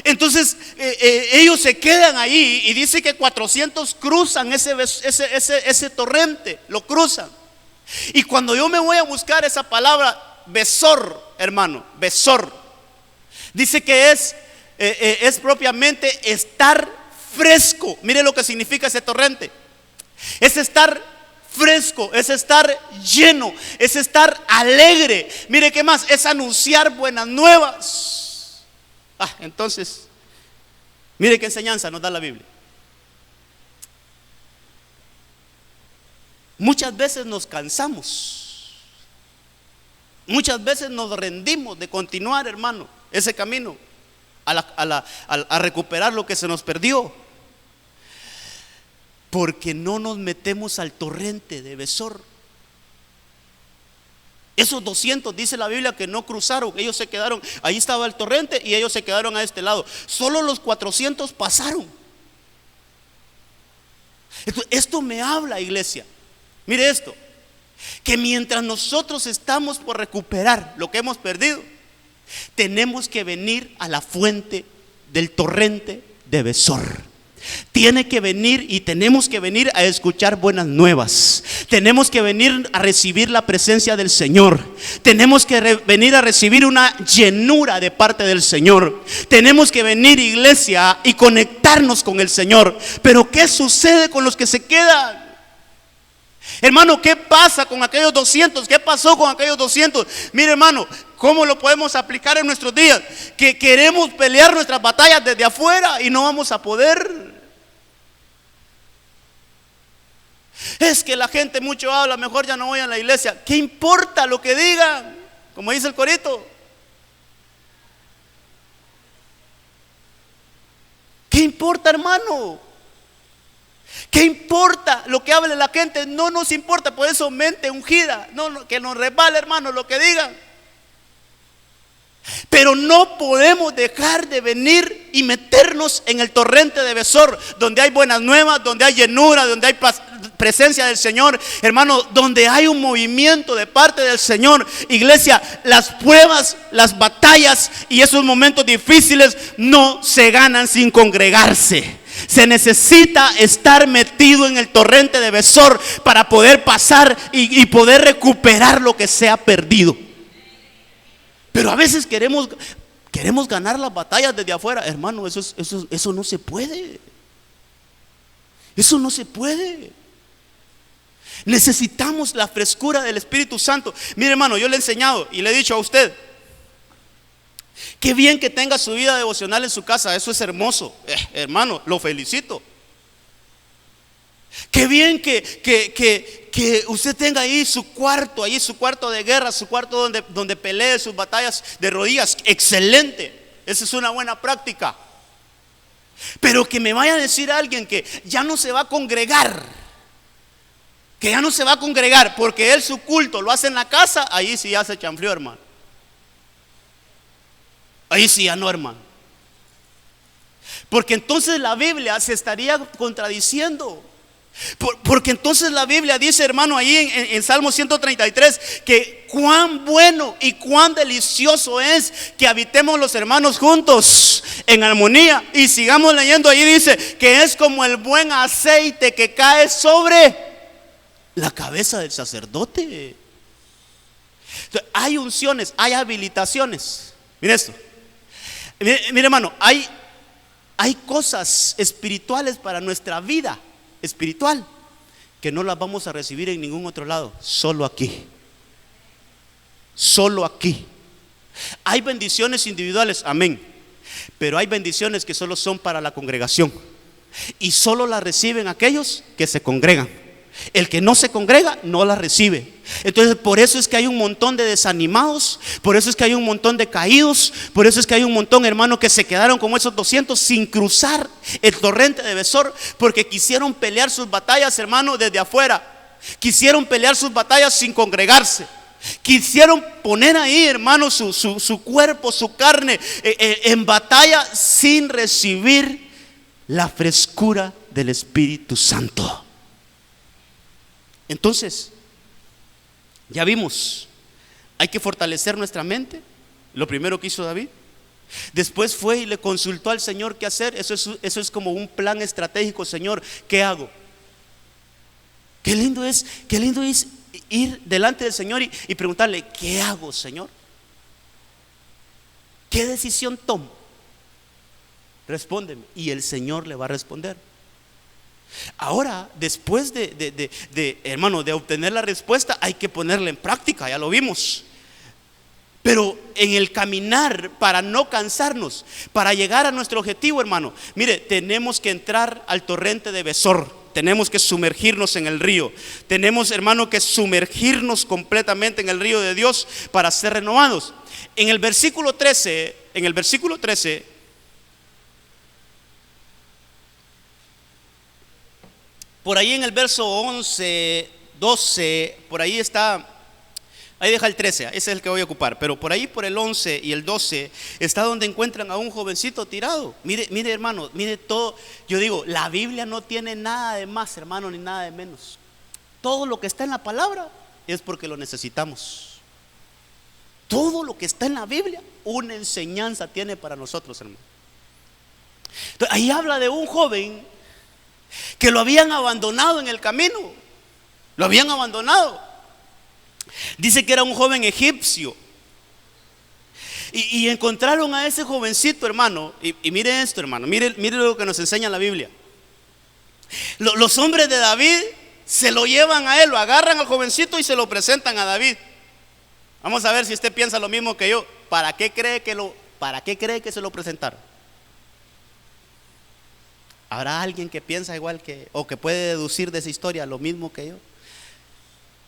Speaker 1: Entonces ellos se quedan ahí y dice que 400 cruzan ese torrente, lo cruzan. Y cuando yo me voy a buscar esa palabra Besor, hermano, Besor, dice que es propiamente estar fresco. Mire lo que significa ese torrente. Es estar fresco, es estar lleno, es estar alegre. Mire qué más, es anunciar buenas nuevas. Entonces, mire qué enseñanza nos da la Biblia. Muchas veces nos cansamos, muchas veces nos rendimos de continuar, hermano, ese camino a recuperar lo que se nos perdió, porque no nos metemos al torrente de Besor. Esos 200 dice la Biblia que no cruzaron, ellos se quedaron, ahí estaba el torrente y ellos se quedaron a este lado. Solo los 400 pasaron. Esto me habla, iglesia. Mire esto, que mientras nosotros estamos por recuperar lo que hemos perdido, tenemos que venir a la fuente del torrente de Besor. Tiene que venir y tenemos que venir a escuchar buenas nuevas. Tenemos que venir a recibir la presencia del Señor. Tenemos que venir a recibir una llenura de parte del Señor. Tenemos que venir, iglesia, y conectarnos con el Señor. Pero ¿qué sucede con los que se quedan? Hermano, ¿qué pasa con aquellos 200? ¿Qué pasó con aquellos 200? Mire, hermano, ¿cómo lo podemos aplicar en nuestros días? Que queremos pelear nuestras batallas desde afuera y no vamos a poder. Es que la gente mucho habla, mejor ya no voy a la iglesia. ¿Qué importa lo que digan? Como dice el corito. ¿Qué importa, hermano? ¿Qué importa lo que hable la gente? No nos importa, por eso mente ungida. No, que nos resbale, hermano, lo que digan. Pero no podemos dejar de venir y meternos en el torrente de Besor, donde hay buenas nuevas, donde hay llenura, donde hay presencia del Señor, hermano, donde hay un movimiento de parte del Señor. Iglesia, las pruebas, las batallas y esos momentos difíciles no se ganan sin congregarse. Se necesita estar metido en el torrente de Besor para poder pasar y poder recuperar lo que se ha perdido. Pero a veces queremos ganar las batallas desde afuera. Hermano, eso no se puede. Eso no se puede. Necesitamos la frescura del Espíritu Santo. Mire, hermano, yo le he enseñado y le he dicho a usted, qué bien que tenga su vida devocional en su casa. Eso es hermoso, hermano, lo felicito. Qué bien que usted tenga ahí su cuarto de guerra, su cuarto donde pelee sus batallas de rodillas. Excelente, esa es una buena práctica. Pero que me vaya a decir alguien que ya no se va a congregar, porque él su culto lo hace en la casa, ahí sí ya se chanfleó, hermano. Ahí sí ya no, hermano. Porque entonces la Biblia se estaría contradiciendo. Porque entonces la Biblia dice, hermano, ahí en Salmo 133, que cuán bueno y cuán delicioso es que habitemos los hermanos juntos en armonía. Y sigamos leyendo, ahí dice que es como el buen aceite que cae sobre la cabeza del sacerdote. Entonces, hay unciones, hay habilitaciones. Mire esto. Mire, hermano, hay cosas espirituales para nuestra vida espiritual que no las vamos a recibir en ningún otro lado, solo aquí. Solo aquí. Hay bendiciones individuales, amén, pero hay bendiciones que solo son para la congregación y solo las reciben aquellos que se congregan. El que no se congrega no la recibe. Entonces por eso es que hay un montón de desanimados, por eso es que hay un montón de caídos, por eso es que hay un montón, hermano, que se quedaron como esos 200 sin cruzar el torrente de Besor, porque quisieron pelear sus batallas, hermano, desde afuera. Quisieron pelear sus batallas sin congregarse. Quisieron poner ahí, hermano, su cuerpo, su carne en batalla sin recibir la frescura del Espíritu Santo. Entonces, ya vimos, hay que fortalecer nuestra mente. Lo primero que hizo David. Después fue y le consultó al Señor qué hacer. Eso es como un plan estratégico. Señor, ¿qué hago? Qué lindo es ir delante del Señor y preguntarle, ¿qué hago, Señor? ¿Qué decisión tomo? Respóndeme. Y el Señor le va a responder. Ahora, después hermano, de obtener la respuesta, hay que ponerla en práctica, ya lo vimos. Pero en el caminar, para no cansarnos, para llegar a nuestro objetivo, hermano, mire, tenemos que entrar al torrente de Besor. Tenemos que sumergirnos en el río. Tenemos, hermano, que sumergirnos completamente en el río de Dios para ser renovados. En el versículo 13, por ahí en el verso 11, 12, por ahí está, ahí deja el 13, ese es el que voy a ocupar, pero por ahí por el 11 y el 12 está donde encuentran a un jovencito tirado. Mire, hermano, mire todo. Yo digo, la Biblia no tiene nada de más, hermano, ni nada de menos. Todo lo que está en la palabra es porque lo necesitamos. Todo lo que está en la Biblia, una enseñanza tiene para nosotros, hermano. Entonces, ahí habla de un joven que lo habían abandonado en el camino. Lo habían abandonado. Dice que era un joven egipcio. Y encontraron a ese jovencito, hermano. Y mire esto, hermano. Mire lo que nos enseña la Biblia. Los hombres de David se lo llevan a él, lo agarran al jovencito y se lo presentan a David. Vamos a ver si usted piensa lo mismo que yo. ¿Para qué cree que se lo presentaron? ¿Habrá alguien que piensa igual que, o que puede deducir de esa historia lo mismo que yo?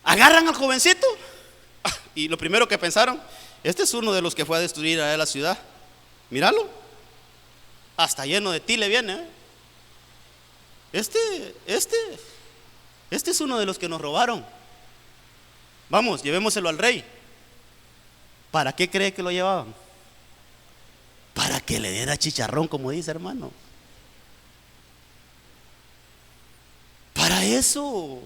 Speaker 1: Agarran al jovencito y lo primero que pensaron: este es uno de los que fue a destruir a la ciudad. Míralo, hasta lleno de tile viene, ¿eh? Este es uno de los que nos robaron. Vamos, llevémoselo al rey. ¿Para qué cree que lo llevaban? Para que le diera chicharrón, como dice, hermano. Para eso.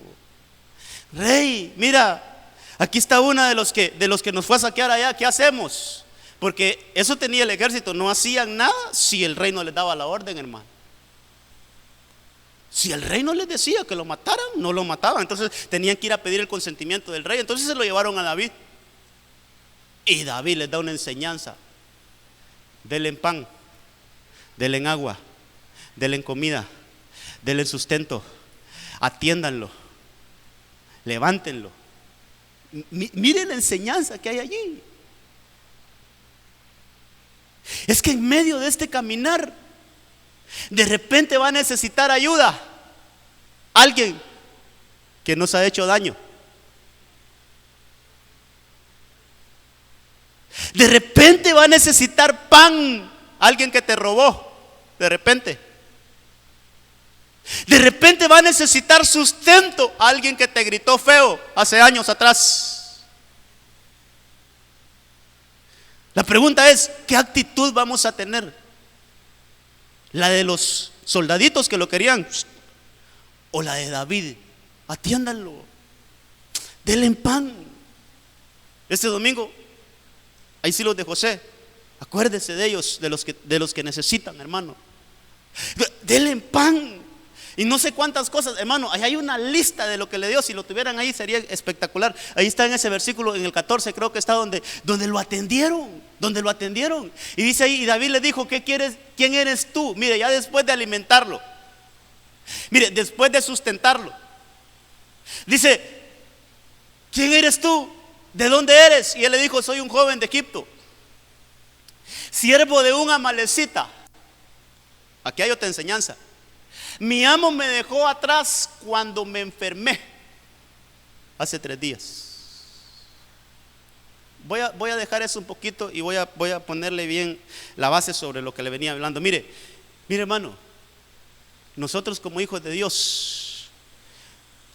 Speaker 1: Rey, mira, aquí está una de los que nos fue a saquear allá. ¿Qué hacemos? Porque eso tenía el ejército. No hacían nada si el rey no les daba la orden, hermano. Si el rey no les decía que lo mataran, no lo mataban. Entonces tenían que ir a pedir el consentimiento del rey. Entonces se lo llevaron a David. Y David les da una enseñanza: denle en pan, denle en agua, denle en comida, denle en sustento, atiéndanlo, levántenlo. Miren la enseñanza que hay allí. Es que en medio de este caminar, de repente va a necesitar ayuda alguien que nos ha hecho daño. De repente va a necesitar pan alguien que te robó. De repente va a necesitar sustento alguien que te gritó feo hace años atrás. La pregunta es: ¿qué actitud vamos a tener? ¿La de los soldaditos que lo querían? ¿O la de David? Atiéndanlo, denle en pan. Este domingo, ahí sí los de José, acuérdese de ellos, de los que necesitan, hermano. Denle en pan. Y no sé cuántas cosas, hermano. Ahí hay una lista de lo que le dio. Si lo tuvieran ahí sería espectacular. Ahí está en ese versículo, en el 14 creo que está, donde lo atendieron. Y dice ahí: y David le dijo: ¿qué quieres? ¿Quién eres tú? Mire, ya después de alimentarlo, mire, después de sustentarlo, dice: ¿quién eres tú? ¿De dónde eres? Y él le dijo: soy un joven de Egipto, siervo de un amalecita. Aquí hay otra enseñanza. Mi amo me dejó atrás cuando me enfermé hace 3 días. Voy a dejar eso un poquito y voy a ponerle bien la base sobre lo que le venía hablando. Mire hermano, nosotros como hijos de Dios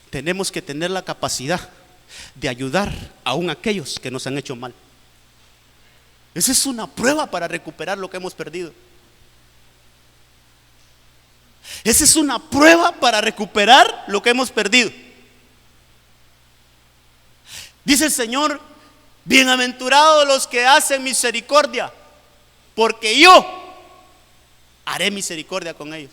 Speaker 1: tenemos que tener la capacidad de ayudar aún a aquellos que nos han hecho mal. Esa es una prueba para recuperar lo que hemos perdido. Esa es una prueba para recuperar lo que hemos perdido. Dice el Señor: bienaventurados los que hacen misericordia, porque yo haré misericordia con ellos.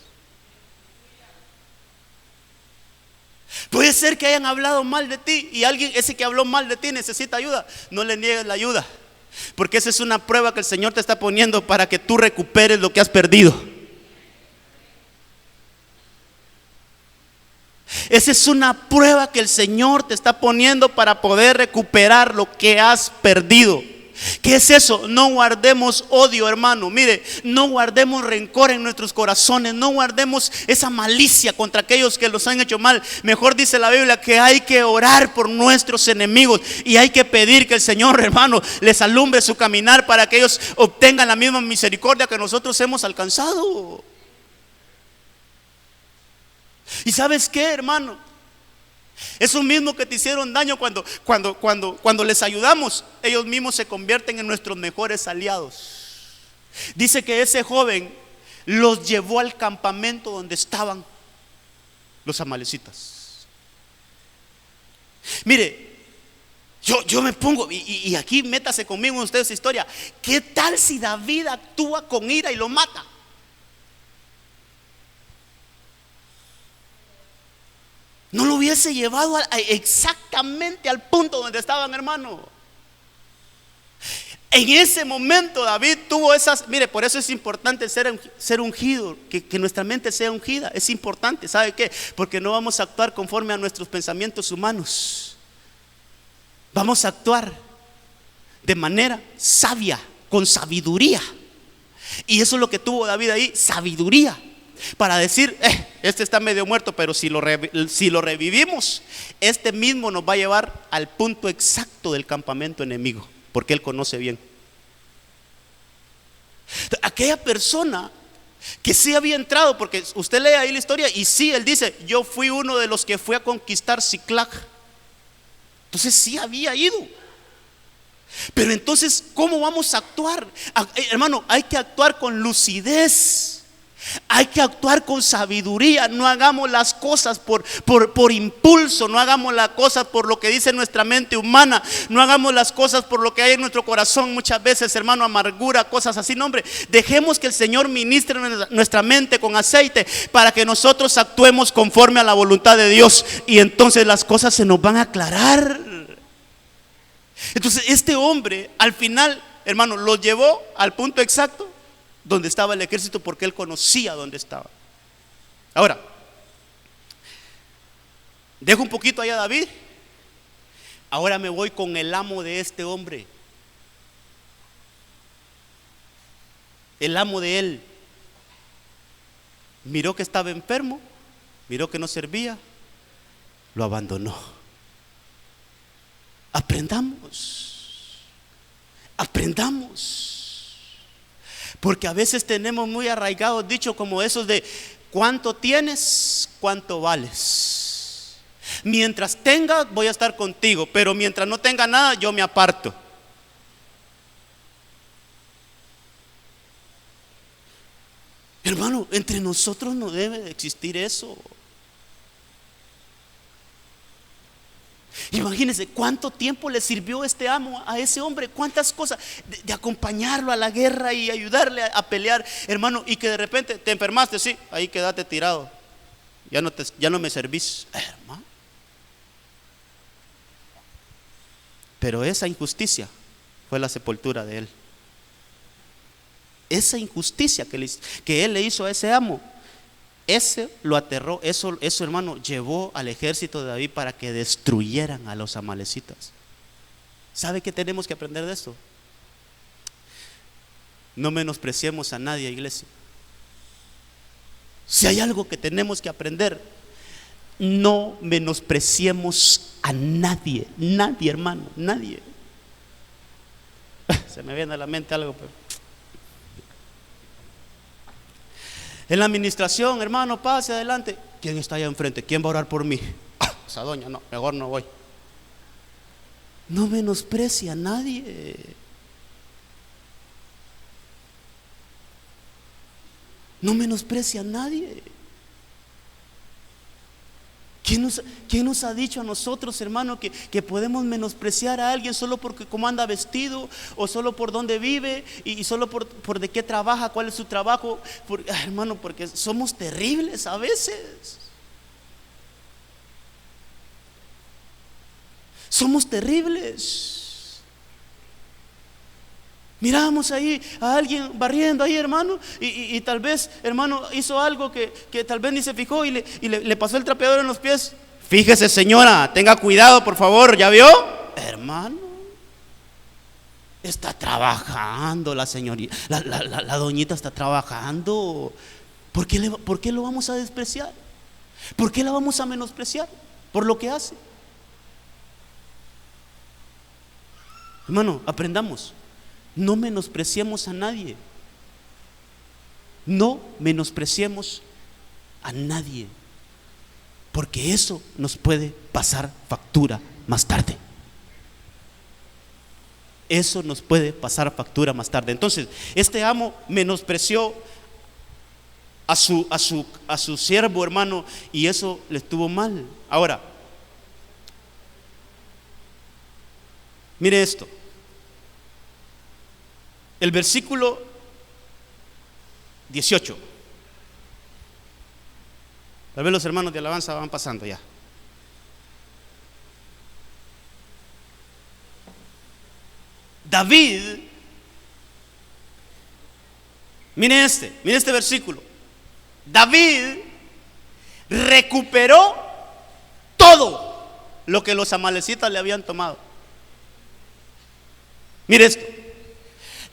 Speaker 1: Puede ser que hayan hablado mal de ti y alguien, ese que habló mal de ti, necesita ayuda. No le niegues la ayuda, porque esa es una prueba que el Señor te está poniendo para que tú recuperes lo que has perdido. Esa es una prueba que el Señor te está poniendo para poder recuperar lo que has perdido. ¿Qué es eso? No guardemos odio, hermano. Mire, no guardemos rencor en nuestros corazones. No guardemos esa malicia contra aquellos que los han hecho mal. Mejor dice la Biblia que hay que orar por nuestros enemigos y hay que pedir que el Señor, hermano, les alumbre su caminar para que ellos obtengan la misma misericordia que nosotros hemos alcanzado. ¿Y sabes qué, hermano? Eso mismo que te hicieron daño, cuando les ayudamos, ellos mismos se convierten en nuestros mejores aliados. Dice que ese joven los llevó al campamento donde estaban los amalecitas. Mire, yo me pongo, y aquí métase conmigo en usted esa historia. ¿Qué tal si David actúa con ira y lo mata? No lo hubiese llevado exactamente al punto donde estaban, hermano. En ese momento David tuvo esas, mire, por eso es importante ser ungido, que nuestra mente sea ungida, es importante, ¿sabe qué? Porque no vamos a actuar conforme a nuestros pensamientos humanos, vamos a actuar de manera sabia, con sabiduría. Y eso es lo que tuvo David ahí, sabiduría, para decir, este está medio muerto, pero si lo revivimos, este mismo nos va a llevar al punto exacto del campamento enemigo, porque él conoce bien. Aquella persona que sí había entrado, porque usted lee ahí la historia y sí, él dice, yo fui uno de los que fue a conquistar Siclag. Entonces sí había ido. Pero entonces, ¿cómo vamos a actuar? Hermano, hay que actuar con lucidez. Hay que actuar con sabiduría. No hagamos las cosas por impulso. No hagamos las cosas por lo que dice nuestra mente humana. No hagamos las cosas por lo que hay en nuestro corazón. Muchas veces, hermano, amargura, cosas así. No, hombre, dejemos que el Señor ministre nuestra mente con aceite para que nosotros actuemos conforme a la voluntad de Dios. Y entonces las cosas se nos van a aclarar. Entonces este hombre al final, hermano, lo llevó al punto exacto donde estaba el ejército, porque él conocía dónde estaba. Ahora, dejo un poquito allá a David. Ahora me voy con el amo de este hombre. El amo de él miró que estaba enfermo, miró que no servía, lo abandonó. Aprendamos. Porque a veces tenemos muy arraigados dichos como esos de cuánto tienes, cuánto vales. Mientras tengas voy a estar contigo, pero mientras no tenga nada yo me aparto. Hermano, entre nosotros no debe de existir eso. Imagínense cuánto tiempo le sirvió este amo a ese hombre, cuántas cosas de acompañarlo a la guerra y ayudarle a pelear, hermano, y que de repente te enfermaste, sí, ahí quédate tirado, ya no me servís, hermano. Pero esa injusticia fue la sepultura de él. Esa injusticia que él le hizo a ese amo, ese lo aterró, eso hermano llevó al ejército de David para que destruyeran a los amalecitas. ¿Sabe qué tenemos que aprender de esto? No menospreciemos a nadie, iglesia. Si hay algo que tenemos que aprender, no menospreciemos a nadie. Nadie, hermano, nadie. Se me viene a la mente algo, pero en la administración, hermano, pase adelante. ¿Quién está allá enfrente? ¿Quién va a orar por mí? Esa doña, no, mejor no voy. No menosprecia a nadie. No menosprecia a nadie. ¿Quién nos ha dicho a nosotros, hermano, que podemos menospreciar a alguien solo porque cómo anda vestido, o solo por dónde vive, y solo por de qué trabaja, cuál es su trabajo? Hermano, porque somos terribles a veces. Somos terribles. Miramos ahí a alguien barriendo ahí, hermano, y tal vez, hermano, hizo algo que tal vez ni se fijó y le pasó el trapeador en los pies. Fíjese, señora, tenga cuidado, por favor, ¿ya vio? Hermano, está trabajando la señorita, la doñita está trabajando. ¿Por qué lo vamos a despreciar? ¿Por qué la vamos a menospreciar? Por lo que hace. Hermano, aprendamos. No menospreciemos a nadie. No menospreciemos a nadie, porque eso nos puede pasar factura más tarde. Eso nos puede pasar factura más tarde. Entonces, este amo menospreció a su siervo, hermano, y eso le estuvo mal. Ahora, mire esto. El versículo 18. Tal vez los hermanos de alabanza van pasando ya. David Mire este versículo. David recuperó todo lo que los amalecitas le habían tomado. Mire esto.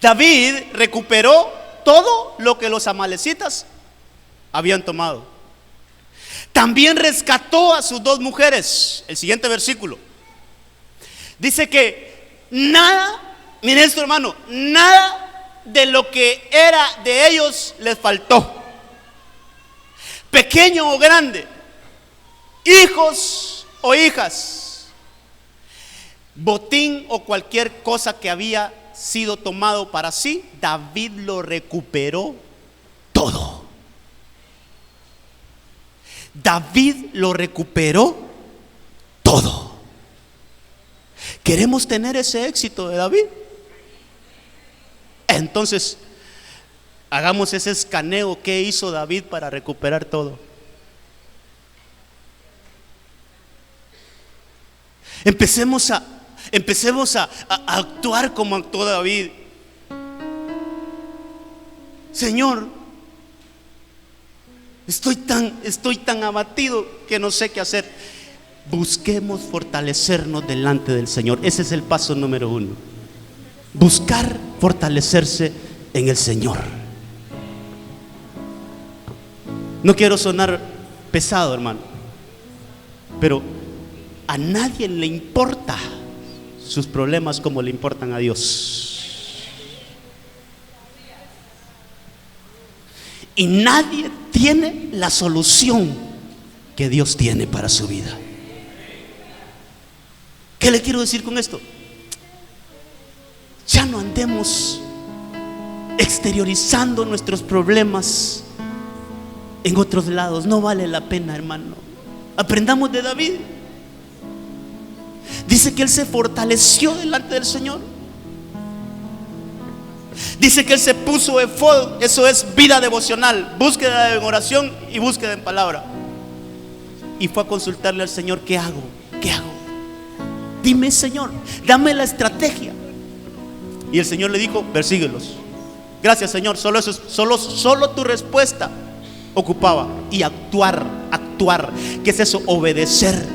Speaker 1: David recuperó todo lo que los amalecitas habían tomado. También rescató a sus 2 mujeres. El siguiente versículo dice que nada, mire esto, hermano, nada de lo que era de ellos les faltó, pequeño o grande, hijos o hijas, botín o cualquier cosa que había sido tomado para sí, David lo recuperó todo. David lo recuperó todo. ¿Queremos tener ese éxito de David? Entonces, hagamos ese escaneo. ¿Qué hizo David para recuperar todo? Empecemos a actuar como actuó David. Señor, estoy tan abatido que no sé qué hacer. Busquemos fortalecernos delante del Señor. Ese es el paso número 1. Buscar fortalecerse en el Señor. No quiero sonar pesado, hermano, pero a nadie le importa sus problemas como le importan a Dios. Y nadie tiene la solución que Dios tiene para su vida. ¿Qué le quiero decir con esto? Ya no andemos exteriorizando nuestros problemas en otros lados. No vale la pena, hermano. Aprendamos de David. Dice que él se fortaleció delante del Señor. Dice que él se puso efod. Eso es vida devocional, búsqueda en oración y búsqueda en palabra. Y fue a consultarle al Señor: ¿qué hago? ¿Qué hago? Dime, Señor, dame la estrategia. Y el Señor le dijo: persíguelos. Gracias, Señor, solo eso, solo tu respuesta ocupaba. Y actuar. ¿Qué es eso? Obedecer.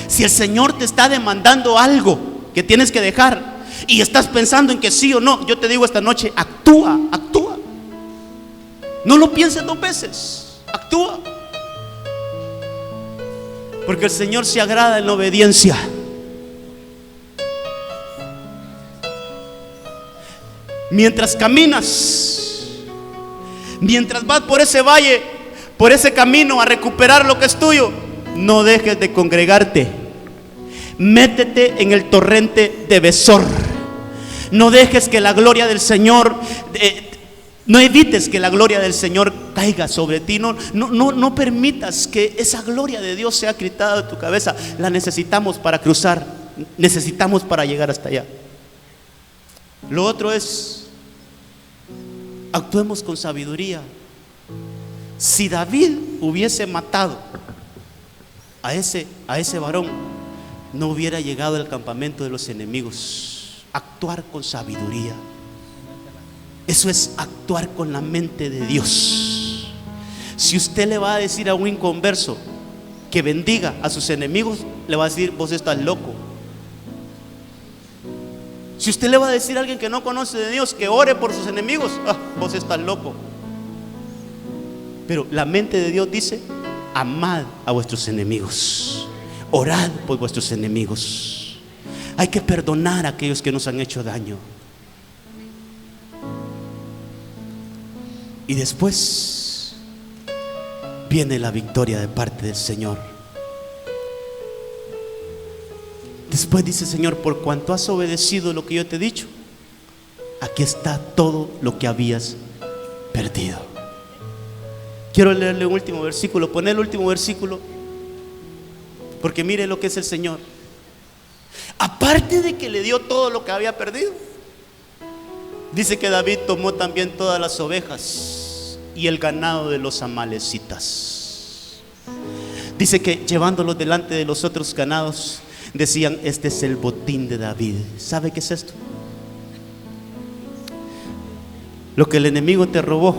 Speaker 1: Si el Señor te está demandando algo que tienes que dejar y estás pensando en que sí o no, yo te digo esta noche: actúa. No lo pienses 2 veces, actúa. Porque el Señor se agrada en la obediencia. Mientras caminas, mientras vas por ese valle, por ese camino a recuperar lo que es tuyo, no dejes de congregarte. Métete en el torrente de Besor. No dejes que la gloria del Señor, no evites que la gloria del Señor caiga sobre ti. No permitas que esa gloria de Dios sea quitada de tu cabeza. La necesitamos para cruzar, necesitamos para llegar hasta allá. Lo otro es: actuemos con sabiduría. Si David hubiese matado a ese varón, no hubiera llegado al campamento de los enemigos. Actuar con sabiduría, eso es actuar con la mente de Dios. Si usted le va a decir a un inconverso que bendiga a sus enemigos, le va a decir: vos estás loco. Si usted le va a decir a alguien que no conoce de Dios que ore por sus enemigos, vos estás loco. Pero la mente de Dios dice: amad a vuestros enemigos, orad por vuestros enemigos. Hay que perdonar a aquellos que nos han hecho daño. Y después viene la victoria de parte del Señor. Después dice: Señor, por cuanto has obedecido lo que yo te he dicho, aquí está todo lo que habías perdido. Quiero leerle un último versículo, poner el último versículo, porque mire lo que es el Señor. Aparte de que le dio todo lo que había perdido, dice que David tomó también todas las ovejas y el ganado de los amalecitas. Dice que llevándolos delante de los otros ganados, decían: este es el botín de David. ¿Sabe qué es esto? Lo que el enemigo te robó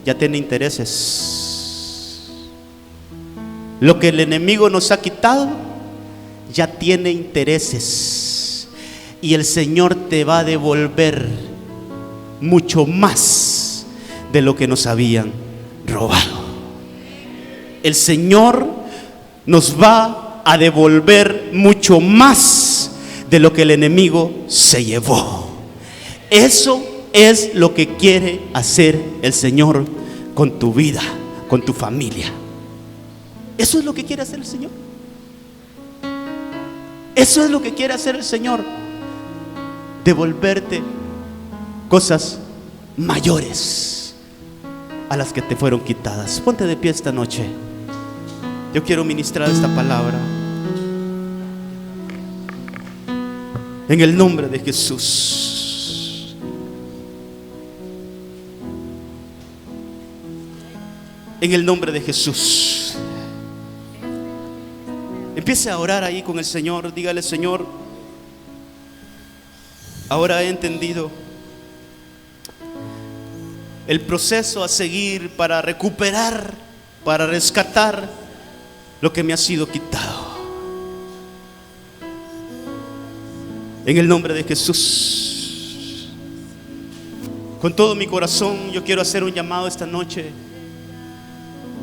Speaker 1: ya tiene intereses. Lo que el enemigo nos ha quitado ya tiene intereses. Y el Señor te va a devolver mucho más de lo que nos habían robado. El Señor nos va a devolver mucho más de lo que el enemigo se llevó. Eso es lo que quiere hacer el Señor con tu vida, con tu familia. Eso es lo que quiere hacer el Señor. Eso es lo que quiere hacer el Señor. Devolverte cosas mayores a las que te fueron quitadas. Ponte de pie esta noche. Yo quiero ministrar esta palabra en el nombre de Jesús. En el nombre de Jesús. Empiece a orar ahí con el Señor. Dígale: Señor, ahora he entendido el proceso a seguir para recuperar, para rescatar lo que me ha sido quitado. En el nombre de Jesús, con todo mi corazón, yo quiero hacer un llamado esta noche.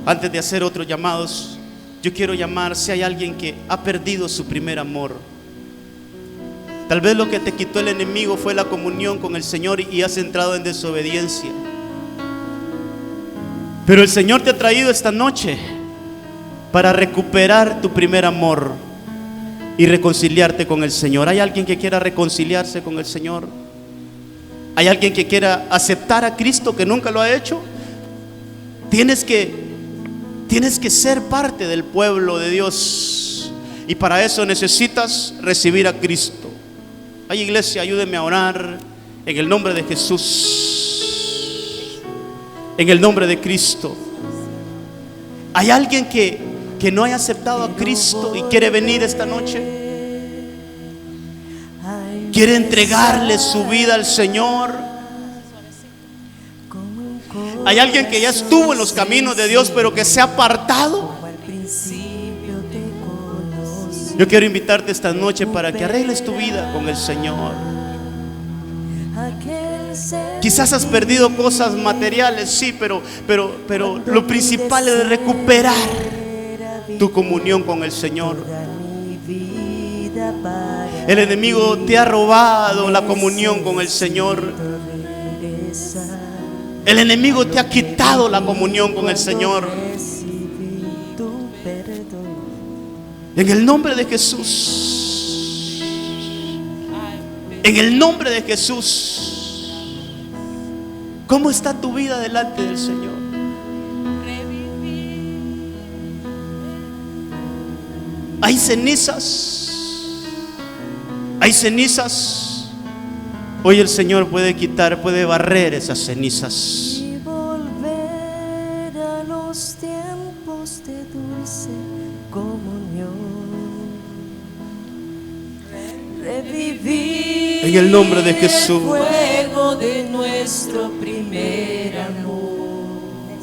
Speaker 1: Antes de hacer otros llamados, yo quiero llamar si hay alguien que ha perdido su primer amor. Tal vez lo que te quitó el enemigo fue la comunión con el Señor y has entrado en desobediencia. Pero el Señor te ha traído esta noche para recuperar tu primer amor y reconciliarte con el Señor. ¿Hay alguien que quiera reconciliarse con el Señor? ¿Hay alguien que quiera aceptar a Cristo que nunca lo ha hecho? Tienes que ser parte del pueblo de Dios, y para eso necesitas recibir a Cristo. Ay, iglesia, ayúdenme a orar en el nombre de Jesús, en el nombre de Cristo. ¿Hay alguien que no haya aceptado a Cristo y quiere venir esta noche? ¿Quiere entregarle su vida al Señor? ¿Hay alguien que ya estuvo en los caminos de Dios pero que se ha apartado? Yo quiero invitarte esta noche para que arregles tu vida con el Señor. Quizás has perdido cosas materiales, sí, pero lo principal es recuperar tu comunión con el Señor. El enemigo te ha robado la comunión con el Señor. El enemigo te ha quitado la comunión con el Señor. En el nombre de Jesús. En el nombre de Jesús. ¿Cómo está tu vida delante del Señor? Hay cenizas. Hay cenizas. Hoy el Señor puede quitar, puede barrer esas cenizas.
Speaker 3: Y volver a los tiempos de dulce comunión. Revivir
Speaker 1: en el nombre de Jesús.
Speaker 3: El fuego de nuestro primer amor.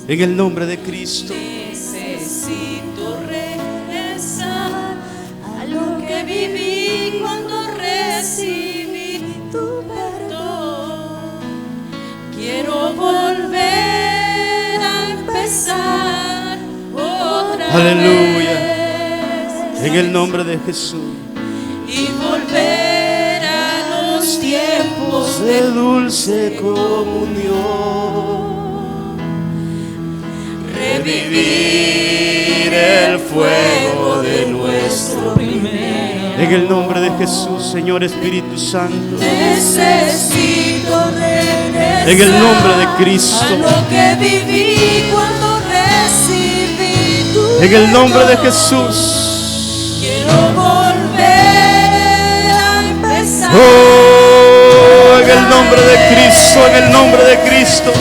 Speaker 1: En el nombre de Cristo.
Speaker 3: Necesito regresar a lo que viví cuando recibí tu perdón. Quiero volver a empezar otra
Speaker 1: Aleluya.
Speaker 3: vez.
Speaker 1: En el nombre de Jesús.
Speaker 3: Y volver a los tiempos
Speaker 1: De dulce comunión.
Speaker 3: revivir el fuego de nuestro primer.
Speaker 1: En el nombre de Jesús, Señor Espíritu Santo.
Speaker 3: Necesito regresar
Speaker 1: En el nombre de Cristo.
Speaker 3: a lo que viví cuando recibí tu
Speaker 1: En el nombre de
Speaker 3: perdón.
Speaker 1: Jesús.
Speaker 3: Quiero volver a empezar.
Speaker 1: Oh, en el nombre de Cristo, en el nombre de Cristo.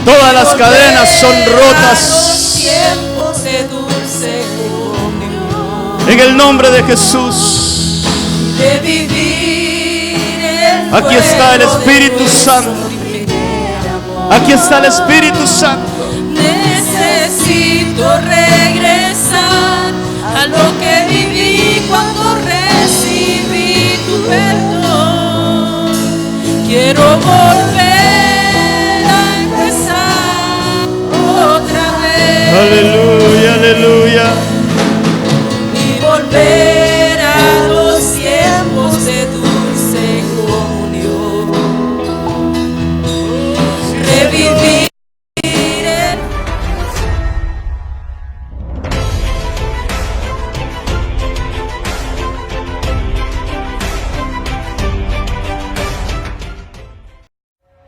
Speaker 1: Todas las cadenas son rotas.
Speaker 3: Tiempos de dulce comunión.
Speaker 1: En el nombre de Jesús.
Speaker 3: De vivir el
Speaker 1: Aquí está el
Speaker 3: fuego de
Speaker 1: Espíritu
Speaker 3: nuestro
Speaker 1: Santo.
Speaker 3: primer
Speaker 1: Aquí está el Espíritu Santo.